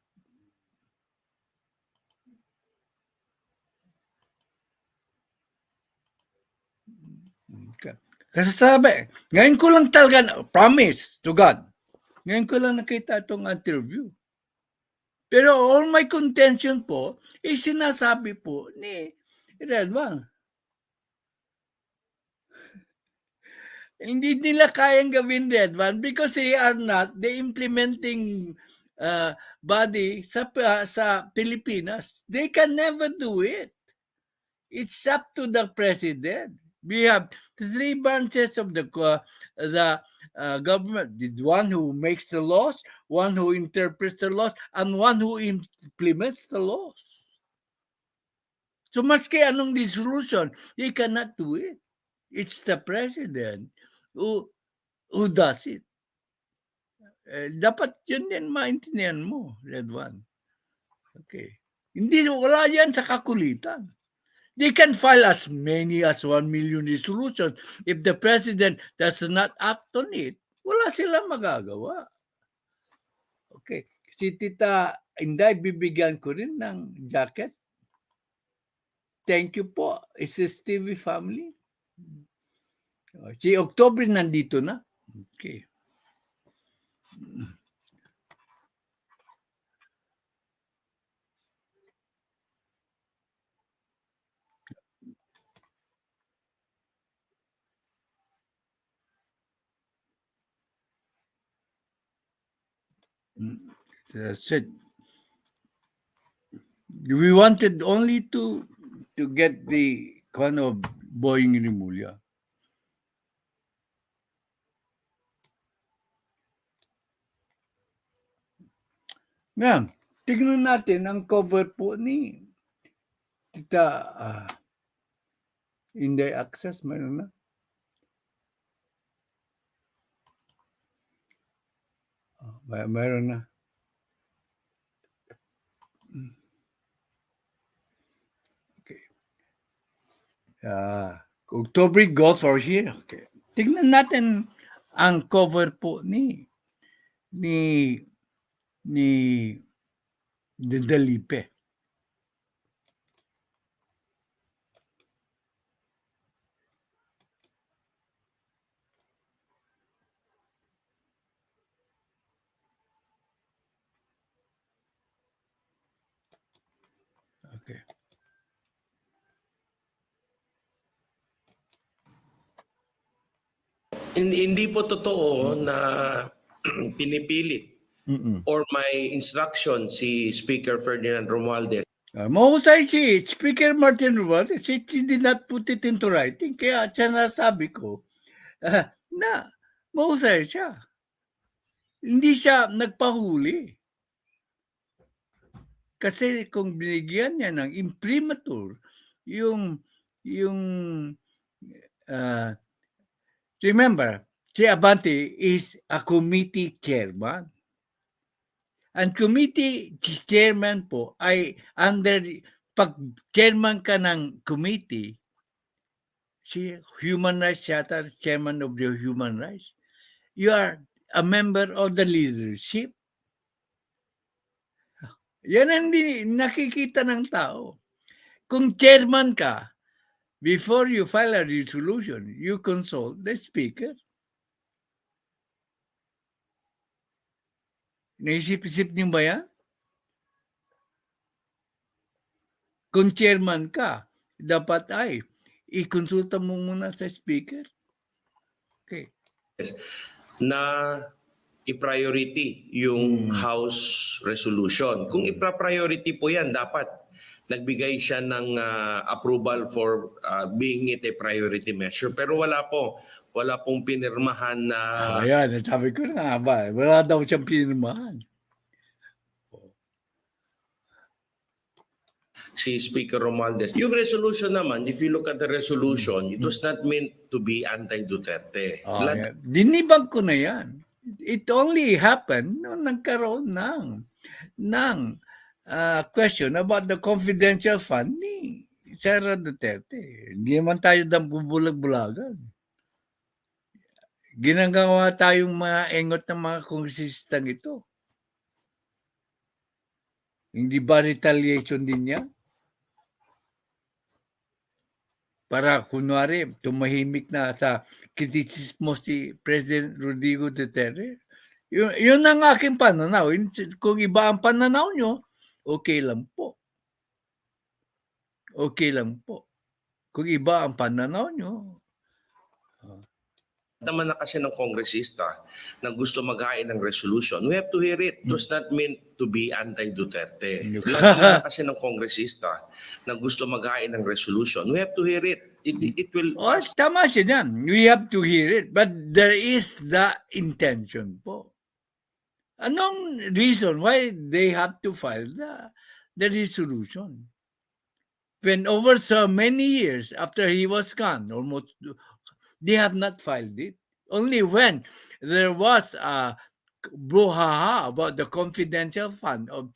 Kasi sabi, ngayon ko lang talaga, promise to God, ngayon ko lang nakita itong interview. Pero all my contention po, sinasabi po ni Redwan. Hindi nila kayang gawin Redwan because they are not the implementing body sa Pilipinas. They can never do it. It's up to the president. We have three branches of the government. The one who makes the laws, one who interprets the laws, and one who implements the laws. So maski anong resolution, they cannot do it. It's the president who does it. Dapat yun din maintindihan mo, Red One. Okay. Hindi, wala yan sa kakulitan. They can file as many as 1 million resolutions. If the president does not act on it, wala silang magagawa. Okay. Si Tita Inday, bibigyan ko rin ng jacket. Thank you po. SSTV family. Si October nandito na. Okay. That's it. We wanted only to get the kind of Boeing Remulla. Ngayon, tignan natin ang cover po ni Tita Inday Access. Mayroon na. Mayroon na. October go for here. Okay. Tignan natin ang cover po ni Delipe. Okay. Hindi po totoo na pinipilit or may instruction si Speaker Ferdinand Romualdez Mahusay si Speaker Martin Romualdez. He did not put it into writing. Kaya siya nasabi ko na mahusay siya. Hindi siya nagpahuli. Kasi kung binigyan niya ng imprimatur, yung remember, si Abante is a committee chairman. Ang committee chairman po ay pag chairman ka ng committee, si Human Rights Charter, chairman of the Human Rights, you are a member of the leadership. Yan ang nakikita ng tao. Kung chairman ka, before you file a resolution, you consult the speaker. Naisip-isip niyo ba yan? Kung chairman ka, dapat ay i-konsulta mo muna sa speaker. Okay. na i-priority yung House resolution. Kung i-priority po yan, dapat nagbigay siya ng approval for being it a priority measure. Pero wala pong pinirmahan na Ayan, sabi ko na ba, wala daw siyang pinirmahan. si Speaker Romualdez. Yung resolution naman, if you look at the resolution, it was not meant to be anti-Duterte. Yeah. Dinibag ko na yan. It only happened nung nagkaroon ng question about the confidential fund ni Sara Duterte. Hindi naman tayo dang bubulag-bulagan. Ginagawa tayong mga engot ng mga kongresistang ito. Hindi ba retaliation din yan? Para kunwari, tumahimik na sa kritisismo si President Rodrigo Duterte. Yun ang aking pananaw. Kung iba ang pananaw nyo, okay lang po. Okay lang po. Kung iba ang pananaw nyo, naman na kasi ng kongresista na gusto maghain ng resolution, we have to hear it. It was not meant to be anti-Duterte. Lahat na kasi ng kongresista na gusto maghain ng resolution, we have to hear it. It will pass. Tama siya dyan. We have to hear it. But there is the intention po. Anong reason why they have to file the resolution? When over so many years after he was gone, almost, they have not filed it. Only when there was a brouhaha about the confidential fund of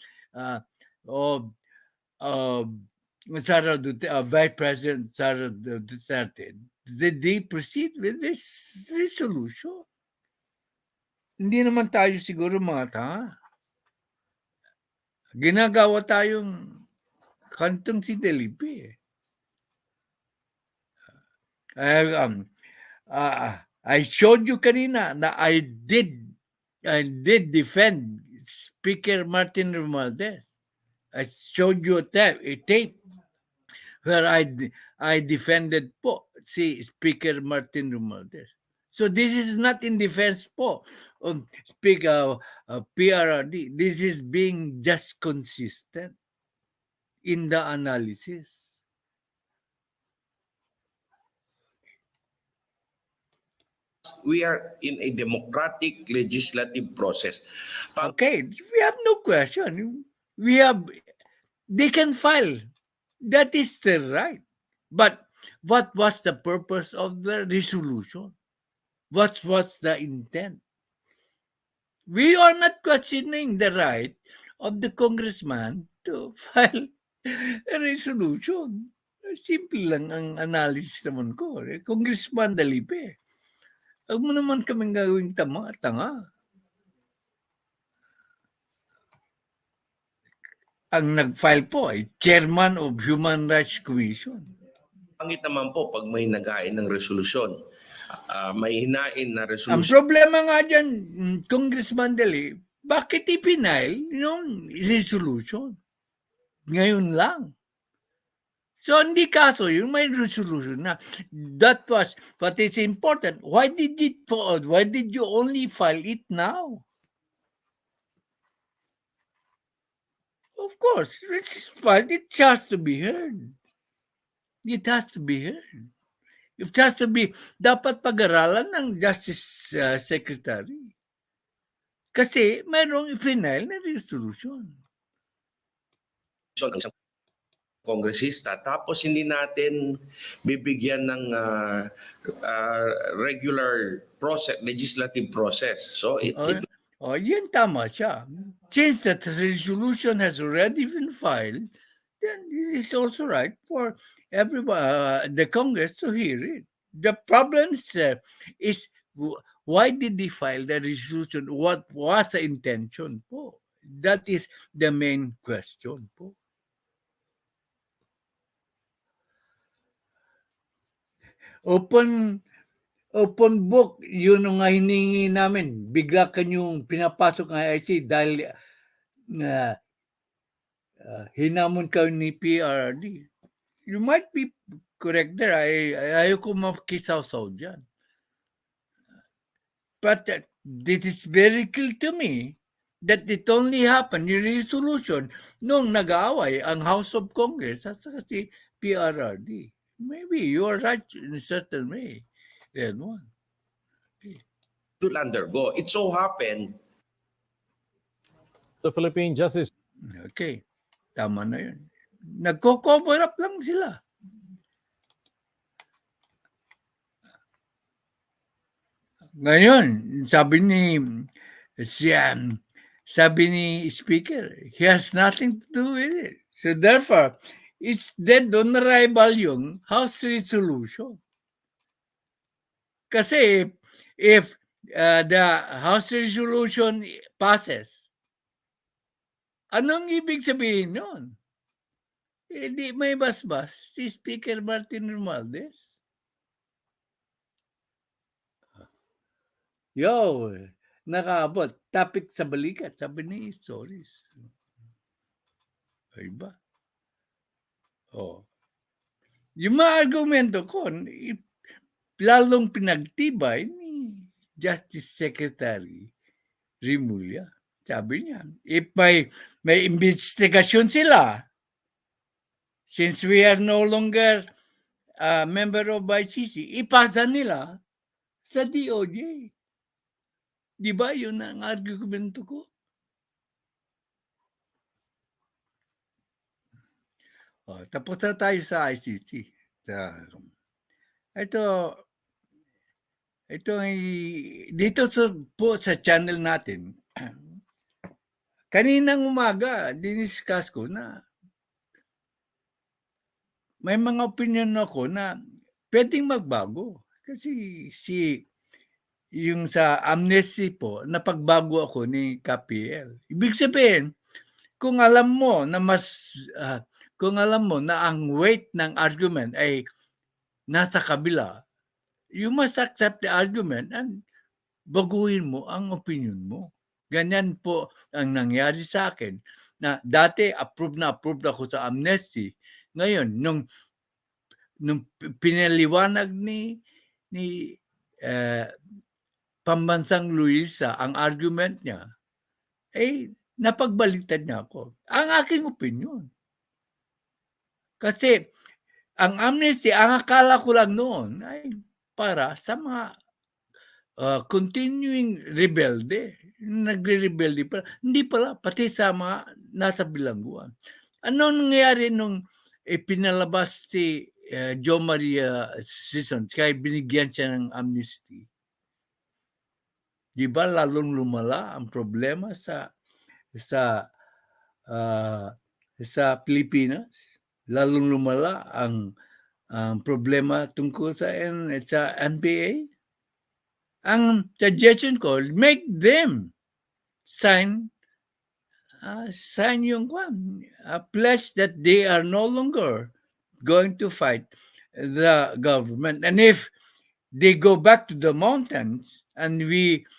Sara Duterte, Vice President Sara Duterte, did they proceed with this resolution? Hindi naman tayo siguro mga tanga. Ginagawa tayong kantong si Delipe. I showed you kanina na I did defend Speaker Martin Romualdez. I showed you a tape where I defended po si Speaker Martin Romualdez. So this is not in defense po of Speaker PRRD. This is being just consistent in the analysis. We are in a democratic legislative process. Okay, we have no question. They can file. That is their right. But what was the purpose of the resolution? What was the intent? We are not questioning the right of the congressman to file a resolution. Simple lang ang analysis naman ko. Congressman Dalipe, huwag mo naman kaming gagawing tanga. Ang nag-file po ay Chairman of Human Rights Commission. Pangit naman po pag may naghain ng resolusyon. May hinain na Ang resolusyon. problema nga dyan, Congressman Dali, bakit ipinail yung resolution? Ngayon lang. So, hindi kaso, yung may resolution na. That was what is important. Why did you only file it now? Of course, it's filed. It has to be heard. It has to be heard. It has to be, dapat pag-aralan ng Justice Secretary. Kasi mayroong i-final na resolution. Ang isang kongresista, tapos hindi natin bibigyan ng regular process, legislative process. So Yan tama siya. Since that resolution has already been filed, then it is also right for the Congress to hear it. The problem is why did they file the resolution? What was the intention po? That is the main question po. Open book, yun ang hiningi namin. Bigla kanyong pinapasok ng IC dahil hinamon kayo ni PRD. You might be correct there. Ayaw ko makisaw-saw dyan. But it is very clear to me that it only happened in resolution nung nag-aaway ang House of Congress at saka si PRRD. Maybe you are right in a certain way. Then one. will undergo. It so happened The Philippine Justice Okay. Tama na yun. Nagko-cover up lang sila. Ngayon, sabi ni Speaker, he has nothing to do with it. So therefore, it's dead on arrival yung House resolution. Kasi if the House resolution passes, anong ibig sabihin nun? Di may basbas si Speaker Martin Romualdez. Yo, nakaabot. Topic sa balikat. Sabi ni Stories. Ay ba? Oh. Yung mga argumento ko, lalong pinagtibay ni Justice Secretary Remulla. Sabi niya, if may investigasyon sila, since we are no longer a member of ICC, ipasa nila sa DOJ. Di ba yun ang argumento ko? Tapos na tayo sa ICC. Dito po sa channel natin, kaninang umaga, diniscuss ko na may mga opinion ako na pwedeng magbago. Kasi yung sa amnesty po, napagbago ako ni KPL. Ibig sabihin, kung alam mo na ang weight ng argument ay nasa kabila, you must accept the argument and baguhin mo ang opinion mo. Ganyan po ang nangyari sa akin. Na dati approved ako sa amnesty. Ngayon, nung pinaliwanag ni Pambansang Luisa ang argument niya, napagbaliktad niya ako. Ang aking opinion. Kasi ang amnesty, ang akala ko lang noon ay para sa mga continuing rebelde. Nagre-rebelde pala. Hindi pala, pati sa mga nasa bilangguan. Ano nangyari nung pinalabas si Jo Maria Sison kaya binigyan siya ng amnesty? Di ba lalong lumala ang problema sa Pilipinas? lalong lumala ang problema tungkol sa NPA. Ang suggestion ko, make them sign yung a pledge that they are no longer going to fight the government. And if they go back to the mountains and we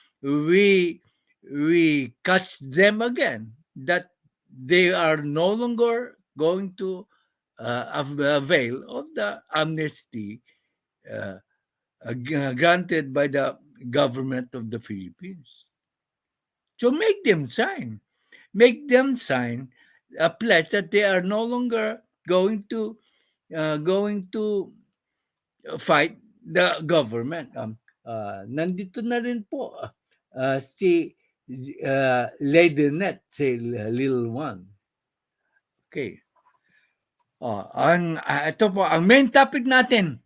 catch them again, that they are no longer going to avail of the amnesty granted by the government of the Philippines. So make them sign a pledge that they are no longer going to fight the government. Nandito na rin po si Lady Net, si Little One. Okay. Ito po, ang main topic natin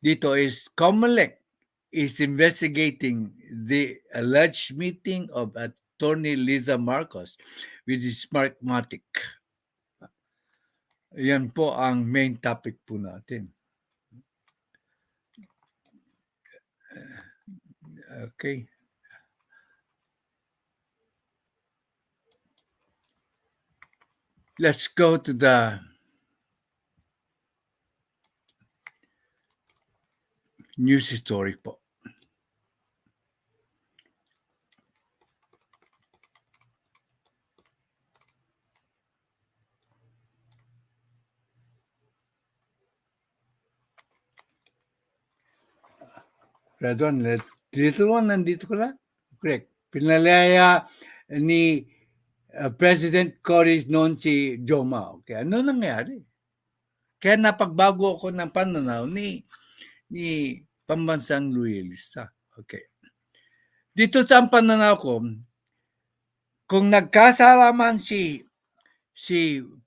dito is Comelec is investigating the alleged meeting of Atty. Liza Marcos with the Smartmatic. Yan po ang main topic po natin. Okay. Let's go to the news story po. Radon, Little One, nandito ko na? Correct. Pinalaya ni President Cory noon si Joma. Okay, ano nangyari? Kaya napagbago ako ng pananaw ni pambansang loyalista. Okay. Dito sa pananaw ko, kung nagkasalaman si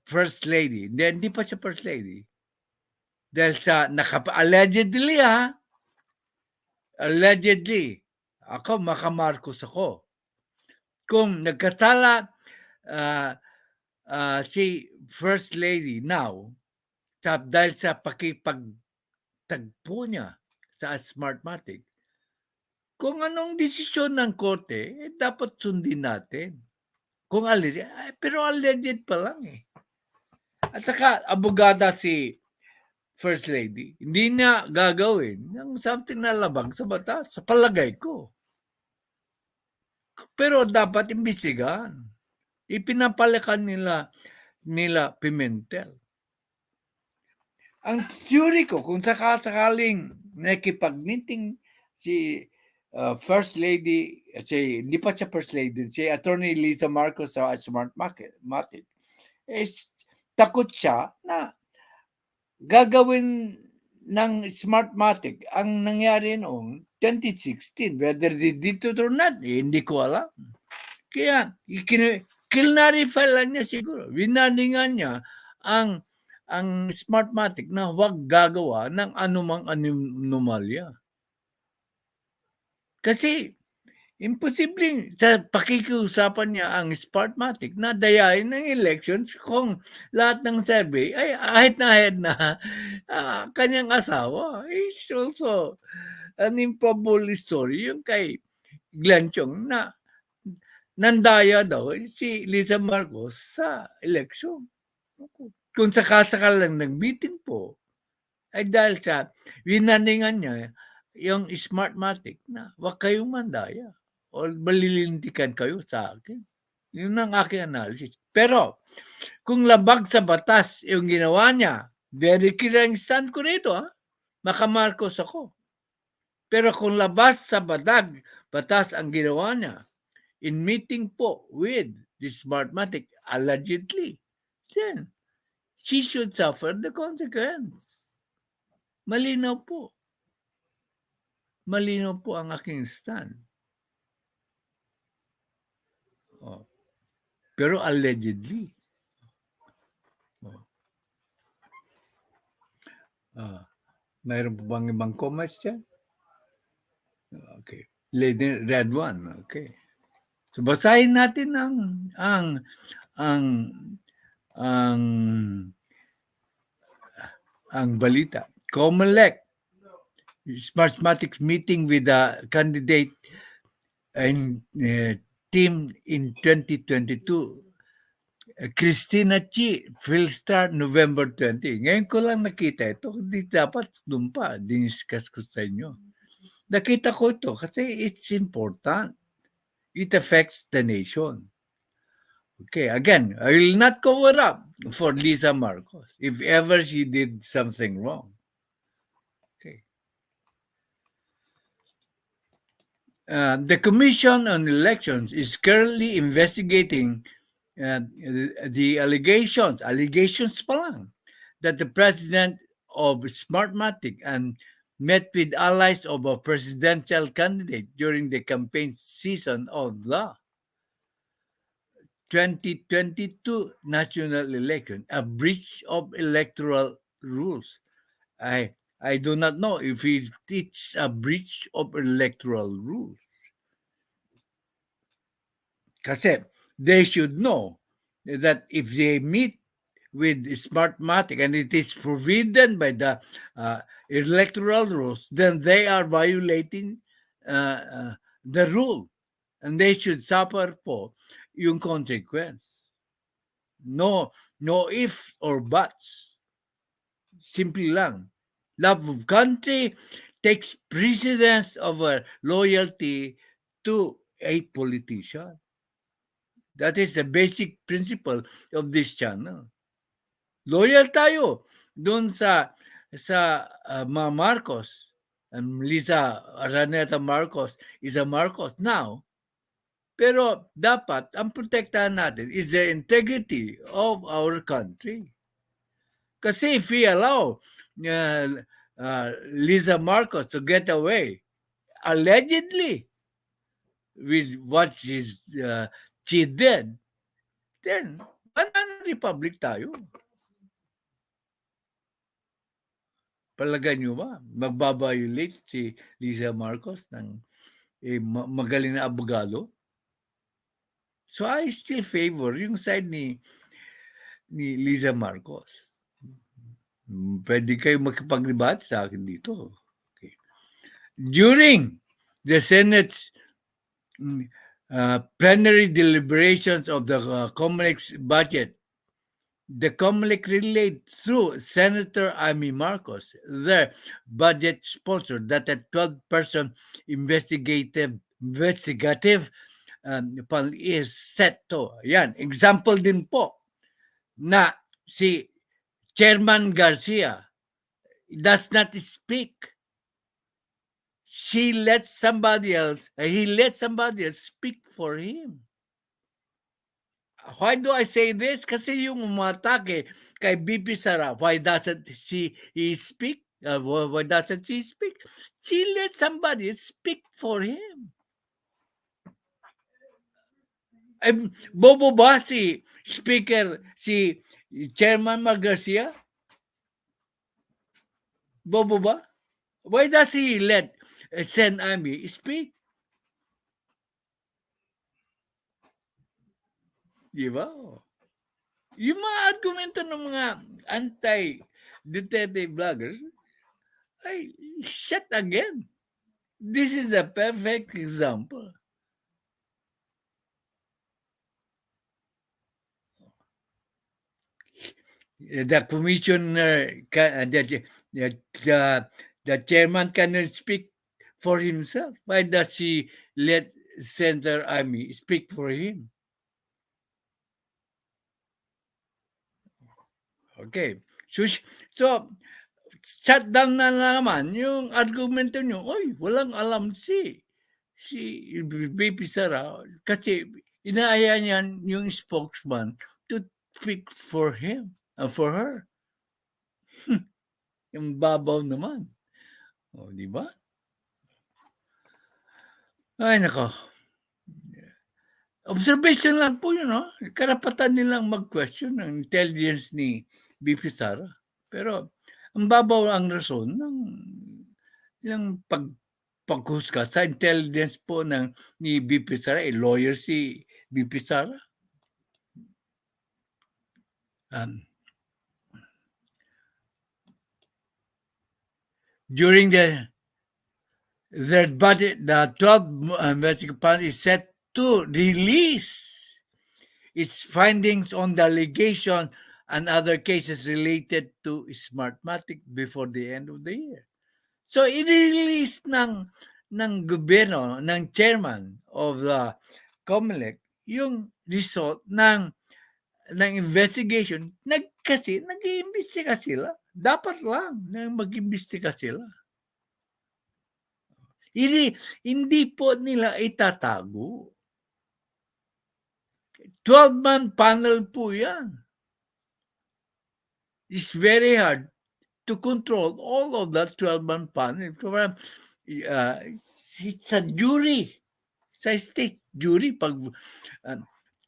First Lady, hindi pa siya First Lady, dahil sa allegedly, ako makamarcos ako. Kung nagkasala si First Lady now, dahil sa pakipagtagpo niya sa Smartmatic, kung anong desisyon ng korte, dapat sundin natin. Kung pero alleged pa lang eh. At saka, abogada si First Lady, hindi niya gagawin ng something na labag sa batas, sa palagay ko. Pero dapat imbestigahan. Ipinapalikan nila Pimentel. Ang theory ko, kung sakaling nakipag-meeting si First Lady, hindi pa siya First Lady, si Atty. Liza Marcos sa Smartmatic, takot siya na gagawin ng Smartmatic ang nangyari noong 2016. Whether they did it or not, hindi ko alam. Kaya, kinarify lang niya siguro. Winaningan niya ang Smartmatic na huwag gagawa ng anumang anomalya. Kasi, imposibleng sa pakikiusapan niya ang Smartmatic na dayain ng elections kung lahat ng survey ay ahit na kanyang asawa. It's also an improbable story yung kay Glenn Chong na nandaya daw si Liza Marcos sa election. Kung sakasakal lang nag-meeting po, ay dahil sa winaningan niya yung Smartmatic na wag kayong mandaya o malilintikan kayo sa akin. Yun ang aking analysis. Pero, kung labag sa batas yung ginawa niya, very clear ang stand ko rito, makamarcos ako. Pero kung labas sa batas ang ginawa niya, in meeting po with the Smartmatic, allegedly, then, she should suffer the consequence. Malinaw po. Malinaw po ang aking stand. Pero allegedly. Mayroon po bang ibang comments dyan? Okay. Red one. Okay. So basahin natin ang ang balita. Comelec, Smartmatic meeting with the candidate and team in 2022. Christina Chi, Philstar, November 20. Ngayon ko lang nakita ito. Hindi dapat doon pa. Diniscuss ko sa inyo. Nakita ko ito kasi it's important. It affects the nation. Okay, again, I will not cover up for Liza Marcos if ever she did something wrong. Okay. The Commission on Elections is currently investigating the allegations pa lang, that the president of Smartmatic and met with allies of a presidential candidate during the campaign season of the 2022 national election, a breach of electoral rules. I do not know if it's a breach of electoral rules. Kasi they should know that if they meet with Smartmatic and it is forbidden by the electoral rules, then they are violating the rule and they should suffer po yung consequence. No ifs or buts. Simple lang. Love of country takes precedence over loyalty to a politician. That is the basic principle of this channel. Loyal tayo doon sa mga Marcos. And Liza Araneta Marcos is a Marcos now. Pero dapat ang protektahan natin is the integrity of our country. Kasi if we allow Liza Marcos to get away, allegedly, with what she did, then banana republic tayo. Palagay nyo ba, magbabiolate si Liza Marcos ng magaling na abogado? So I still favor yung side ni Liza Marcos. Pwede kayo makipag-debate sa akin dito. Okay. During the Senate's plenary deliberations of the Comelec's budget, the Comelec relayed through Senator Amy Marcos, their budget sponsor, that a 12-person investigative panel is set to. Yan, example din po na si Chairman Garcia does not speak. He lets somebody else speak for him. Why do I say this? Kasi yung umatake kay BP Sara, why doesn't he speak? Why doesn't she speak? She let somebody speak for him. Bobo ba si Speaker, si Chairman Garcia? Bobo ba? Why does he let Sen Amy speak? Di ba? Yung mga argumento ng mga anti-Duterte vloggers, ay, shut again. This is a perfect example. The commissioner, the chairman cannot speak for himself. Why does he let Senator Amy speak for him? Okay. So shut down na naman yung argumento nyo. Oy, walang alam si BP Sara kasi inaaya niyan yung spokesman to speak for him, for her. Yung babaw naman. O, di ba? Ay, nako. Observation lang po yun, no? Karapatan nilang mag-question ng intelligence ni BP Sara. Pero, ang babaw ang rason ng paghusga sa intelligence po ni BP Sara. Lawyer si BP Sara. during their budget, the 12 investigative panel is set to release its findings on the allegation and other cases related to Smartmatic before the end of the year. So, i-release ng gobyerno, ng chairman of the Comelec, yung result ng investigation. Kasi nag-iimbestiga sila. Dapat lang na mag-imbestiga sila. Hindi po nila itatago. 12-man panel po yan. It's very hard to control all of that 12-man panel. It's a jury. It's a state jury. Pag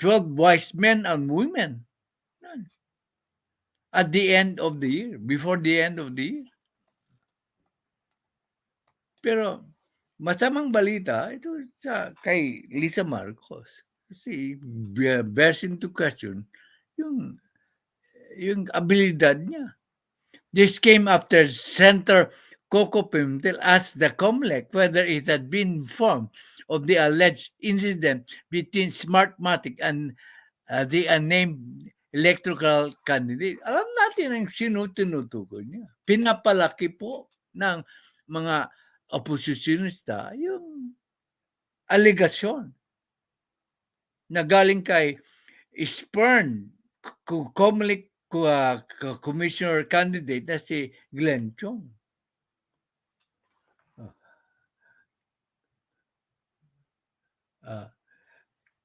12 wise men and women. At the end of the year. Before the end of the year. Pero masamang balita ito kay Liza Marcos. Kasi bears into question yung abilidad niya. This came after Senator Coco Pimentel asked the Comelec whether it had been informed of the alleged incident between Smartmatic and the unnamed electoral candidate. Alam natin ang sino tinutukoy niya. Pinapalaki po ng mga oposisyonista yung allegation na galing kay spurned Comelec commissioner candidate na si Glenn Chong.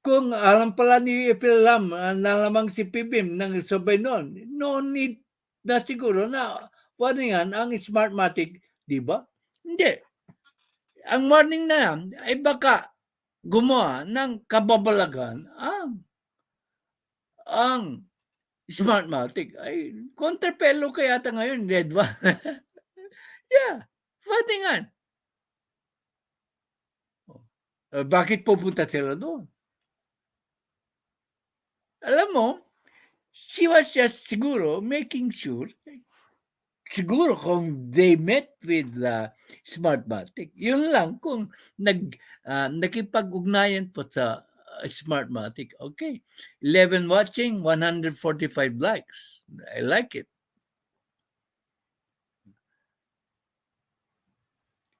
Kung alam pala ni Epilam na lamang si PBM nang sabay noon, no need na siguro na paningan ang Smartmatic, di ba? Hindi. Ang warning na yan ay baka gumawa ng kababalagan ang Smartmatic. Ay, kontrapelo kaya ata ngayon, red ba? Yeah, patingan. Bakit pupunta sila doon? Alam mo, she was just siguro making sure, siguro kung they met with Smartmatic, yun lang kung nakipag-ugnayan po sa Smartmatic. Okay, 11 watching, 145 likes. I like it.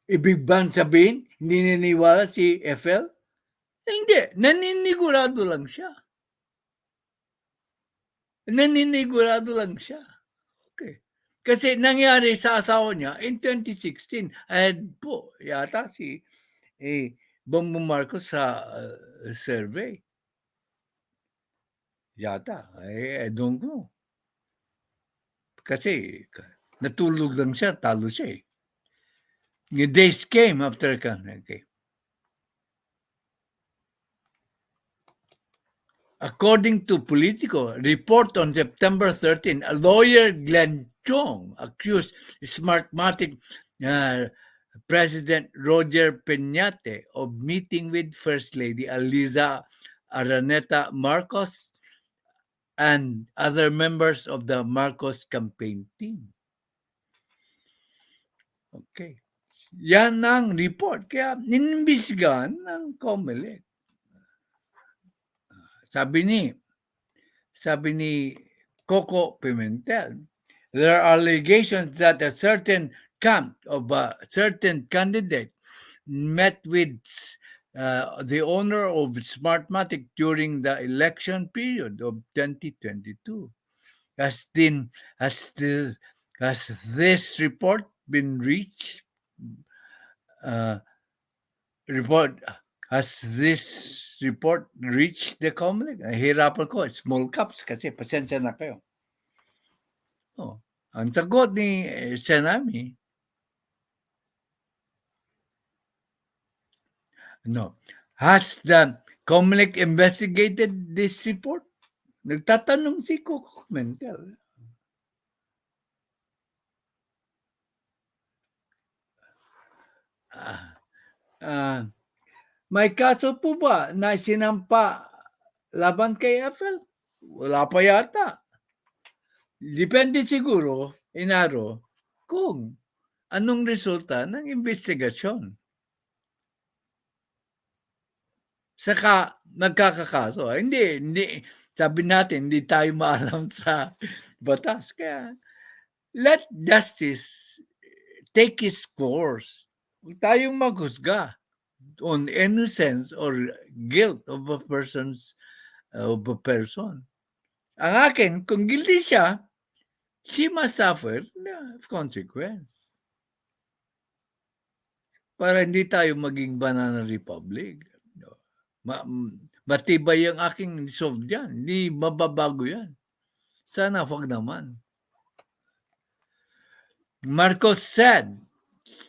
Ibig bang sabihin, hindi niniwala si FL? Hindi, naninigurado lang siya. Naninigurado lang siya. Okay. Kasi nangyari sa asawa niya in 2016. Ahead po yata si Bongbong Marcos sa survey. Yata. I don't know. Kasi natulog lang siya, talo siya eh. The days came after okay. According to Politico, report on September 13, a lawyer, Glenn Chong, accused Smartmatic President Roger Peñate of meeting with First Lady Liza Araneta Marcos and other members of the Marcos campaign team. Okay. Yan ang report. Kaya inimbestigahan ng Comelec. Sabi ni Coco Pimentel, there are allegations that a certain camp of a certain candidate met with the owner of Smartmatic during the election period of 2022. Has this report been reached? Has this report reached the Comelec? Hirapan ko, small caps kasi pasensya na kayo. Ang sagot ni Senami, no. Has the Comelec investigated this report? Nagtatanong si Coco Pimentel. May kaso po ba na sinampa laban kay FL? Wala pa yata. Depende siguro, Inaro, kung anong resulta ng investigasyon. Saka nagkakakaso. Hindi, sabi natin, hindi tayo maalam sa batas. Kaya, let justice take its course. Huwag tayong maghusga on innocence or guilt of a person. Ang akin, kung guilty siya, she must suffer the consequence. Para hindi tayo maging banana republic. Matibay ang aking resolve dyan. Hindi mababago yan. Sana wag naman. Marcos said,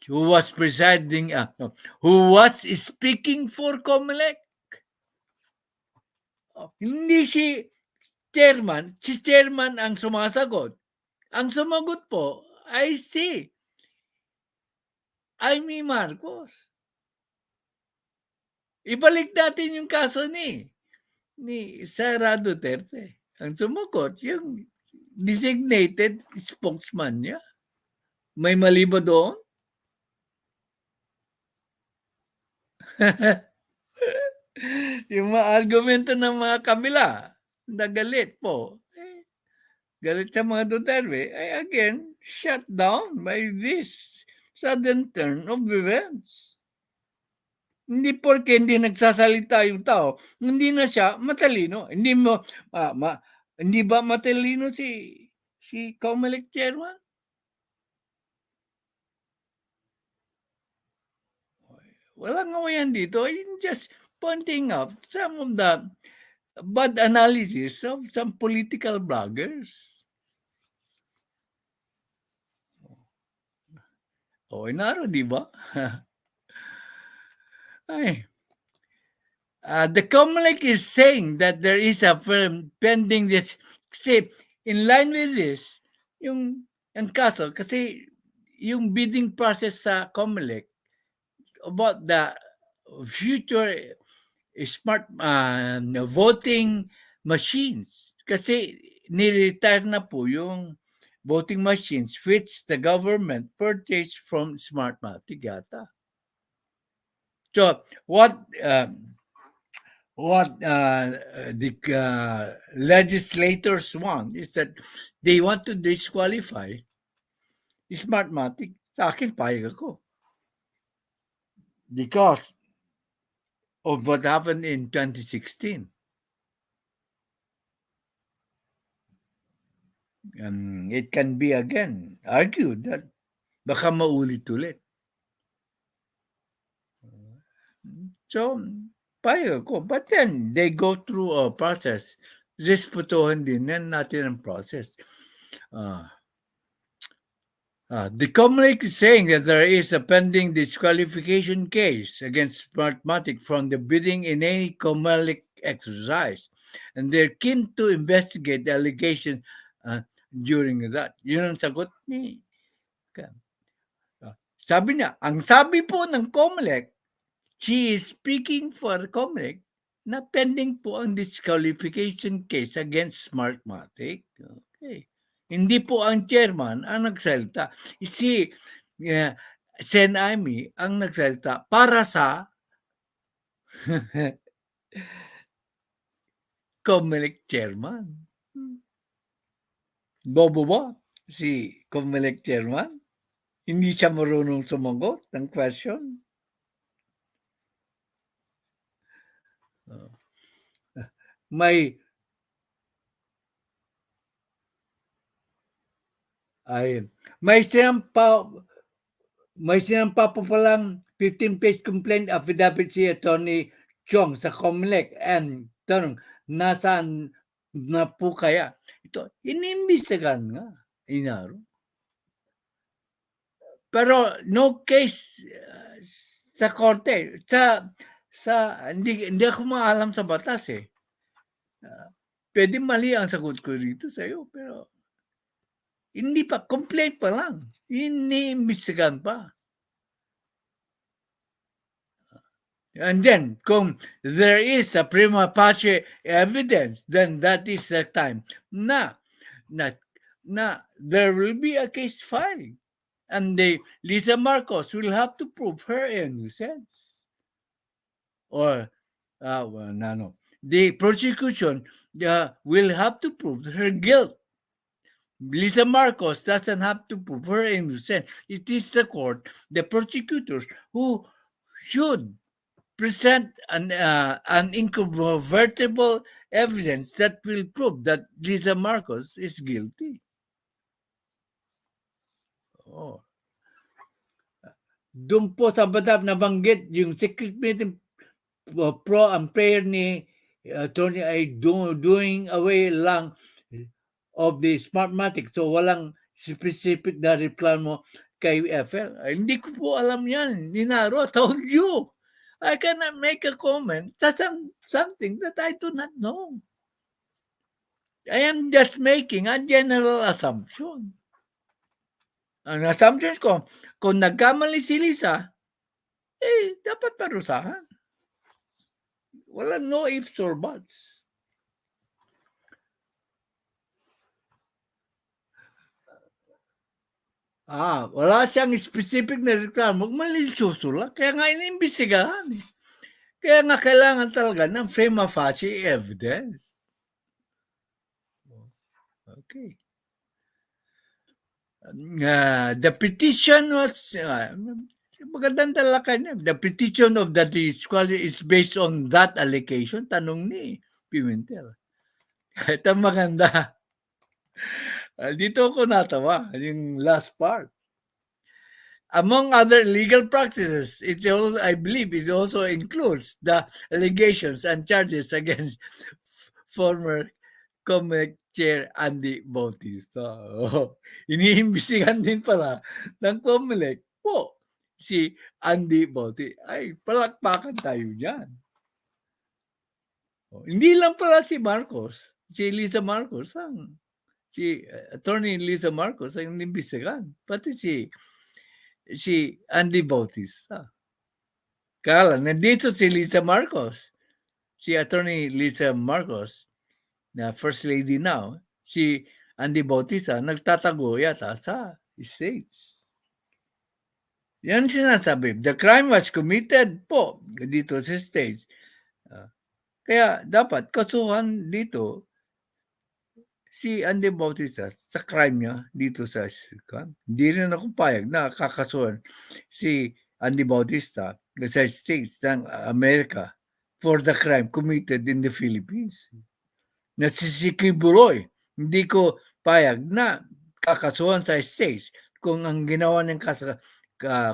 who was speaking for Comelec. Hindi si chairman ang sumasagot. Ang sumagot po ay si Amy Marcos. Ibalik natin yung kaso ni Sara Duterte. Ang sumagot, yung designated spokesman niya. May mali ba doon? Yung mga argumento ng mga kabila, nagalit po. Galit sa mga Duterte, ay again, shut down by this sudden turn of events. Hindi porke hindi nagsasalita yung tao, hindi na siya matalino. Hindi ba matalino si Comelec chairman? Walang ngawayan dito. I'm just pointing out some of the bad analysis of some political bloggers. Inaro, di ba? The Comelec is saying that there is a firm pending this. Kasi in line with this, ang kaso, kasi yung bidding process sa Comelec about the future smart voting machines. Kasi ni-retire na po yung voting machines which the government purchased from Smartmatic yata. So what the legislators want is that they want to disqualify Smartmatic. Sa akin, payag ako. Because of what happened in 2016. It can be again argued that baka maulit-ulit. So, payag ako. But then, they go through a process. Respetuhan din natin ang process. The Comelec is saying that there is a pending disqualification case against Smartmatic from the bidding in any Comelec exercise. And they're keen to investigate the allegations during that. Yun ang sagot ni. Sabi niya, ang sabi po ng Comelec, she is speaking for Comelec na pending po ang disqualification case against Smartmatic. Okay. Hindi po ang chairman ang nagsalita. Si Sen Amy ang nagsalita para sa Comelec chairman. Bobo ba si Comelec chairman? Hindi siya marunong sumagot ng question. May sinampa pa palang 15-page complaint affidavit si Atty. Chong sa Comelec and tanong, nasaan na po kaya? Ito, inimbestigahan nga. Inaro. Pero no case sa korte. Hindi ako maalam sa batas eh. Pwede mali ang sagot ko rito sa'yo, pero hindi pa, complaint pa lang. Iniimbestigahan pa. And then, kung there is a prima facie evidence, then that is the time na there will be a case filed. And Liza Marcos will have to prove her innocence. Or, no. The prosecution will have to prove her guilt. Liza Marcos doesn't have to prove her innocence. It is the court, the prosecutors, who should present an incontrovertible evidence that will prove that Liza Marcos is guilty. Oh. Doon po sa badab nabanggit yung secret meeting pro ang prayer ni Atty. ay doing away lang of the Smartmatic. So walang specific na reklamo kay FL. Ay, hindi ko po alam yan. Ninaro, told you. I cannot make a comment sa something that I do not know. I am just making a general assumption. Ang assumptions ko, kung nagkamali si Liza, dapat parusahan. Walang no ifs or buts. Wala siyang specific na reklamo. Malisyoso lang. Kaya nga inimbestigahan. Kaya nga kailangan talaga ng prima facie evidence. Okay. The petition was magandang talaga niya. The petition of that is based on that allegation. Tanong ni Pimentel. Ito maganda. Dito ako natawa. Yung last part. Among other legal practices, I believe it also includes the allegations and charges against former Comelec Chair Andy Bautista. Iniimbestigahan din pala ng Comelec po si Andy Bautista. Ay, palakpakan tayo dyan. Hindi lang pala si Marcos, si Liza Marcos, si Attorney Liza Marcos ang inimbestigahan. Pati si Andy Bautista. Kala, nandito si Liza Marcos, si Attorney Liza Marcos, na First Lady now, si Andy Bautista, nagtatago yata sa States. Yan sinasabi. The crime was committed po dito sa States. Kaya dapat kasuhan dito si Andy Bautista sa crime niya dito sa hindi rin ako payag na kakasuhan si Andy Bautista sa States ng Amerika for the crime committed in the Philippines. Nasisikibuloy. Hindi ko payag na kakasuhan sa States kung ang ginawa ng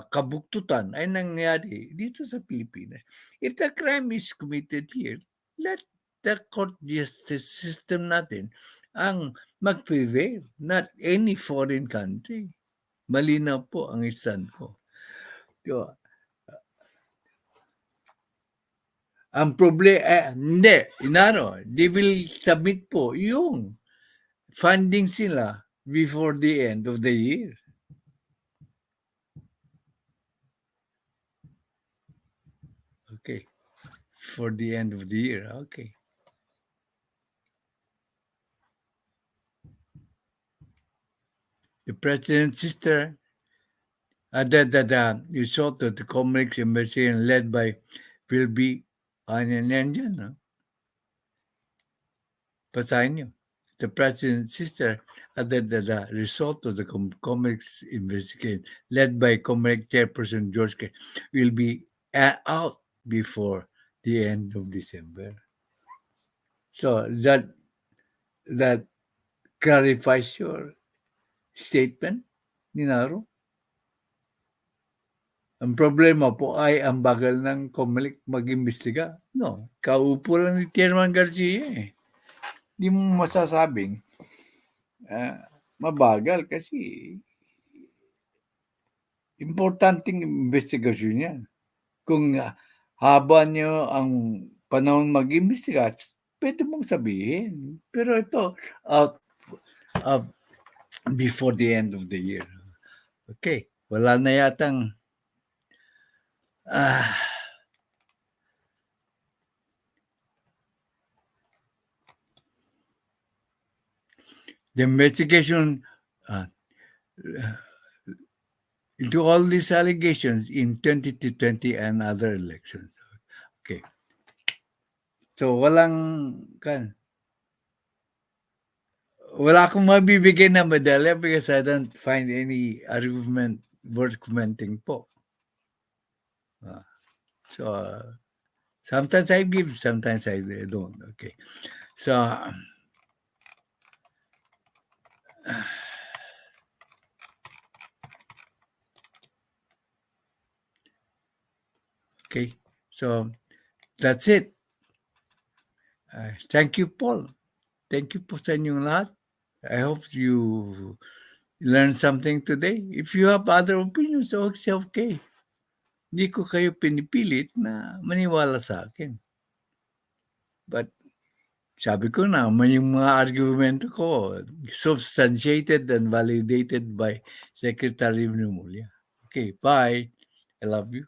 kabuktutan ay nangyari dito sa Pilipinas. If the crime is committed here, let the court justice system natin ang mag-prevail, not any foreign country. Malinaw po ang stand ko. Diba? Ang problema, hindi, they will submit po yung funding sila before the end of the year. Okay. For the end of the year, okay. The president's sister, the result of the Comelec investigation led by will be yan, no? Basahin niyo. The president's sister added that the result of the Comelec investigation led by Comelec chairperson George K. will be out before the end of December. So that clarifies your statement, Ninaro? Ang problema po ay ang bagal ng Comelec mag-imbestiga. No, kaupo lang ni Chairman Garcia eh. Hindi mo masasabing mabagal kasi importanteng investigasyon yan. Kung haba niyo ang panahon mag-imbestiga, pwede mong sabihin. Pero ito, before the end of the year. Okay, wala na yatang the investigation into all these allegations in 2020 and other elections. Okay. So wala akong mabibigay na medalya because I don't find any argument worth commenting po. So sometimes I give, sometimes I don't. Okay. So okay. So that's it. Thank you, Paul. Thank you po sa inyong lahat. I hope you learned something today. If you have other opinions, it's okay. Hindi ko kayo pinipilit na maniwala sa akin. But sabi ko na, yung mga argumento ko substantiated and validated by Secretary Remulla. Okay, bye. I love you.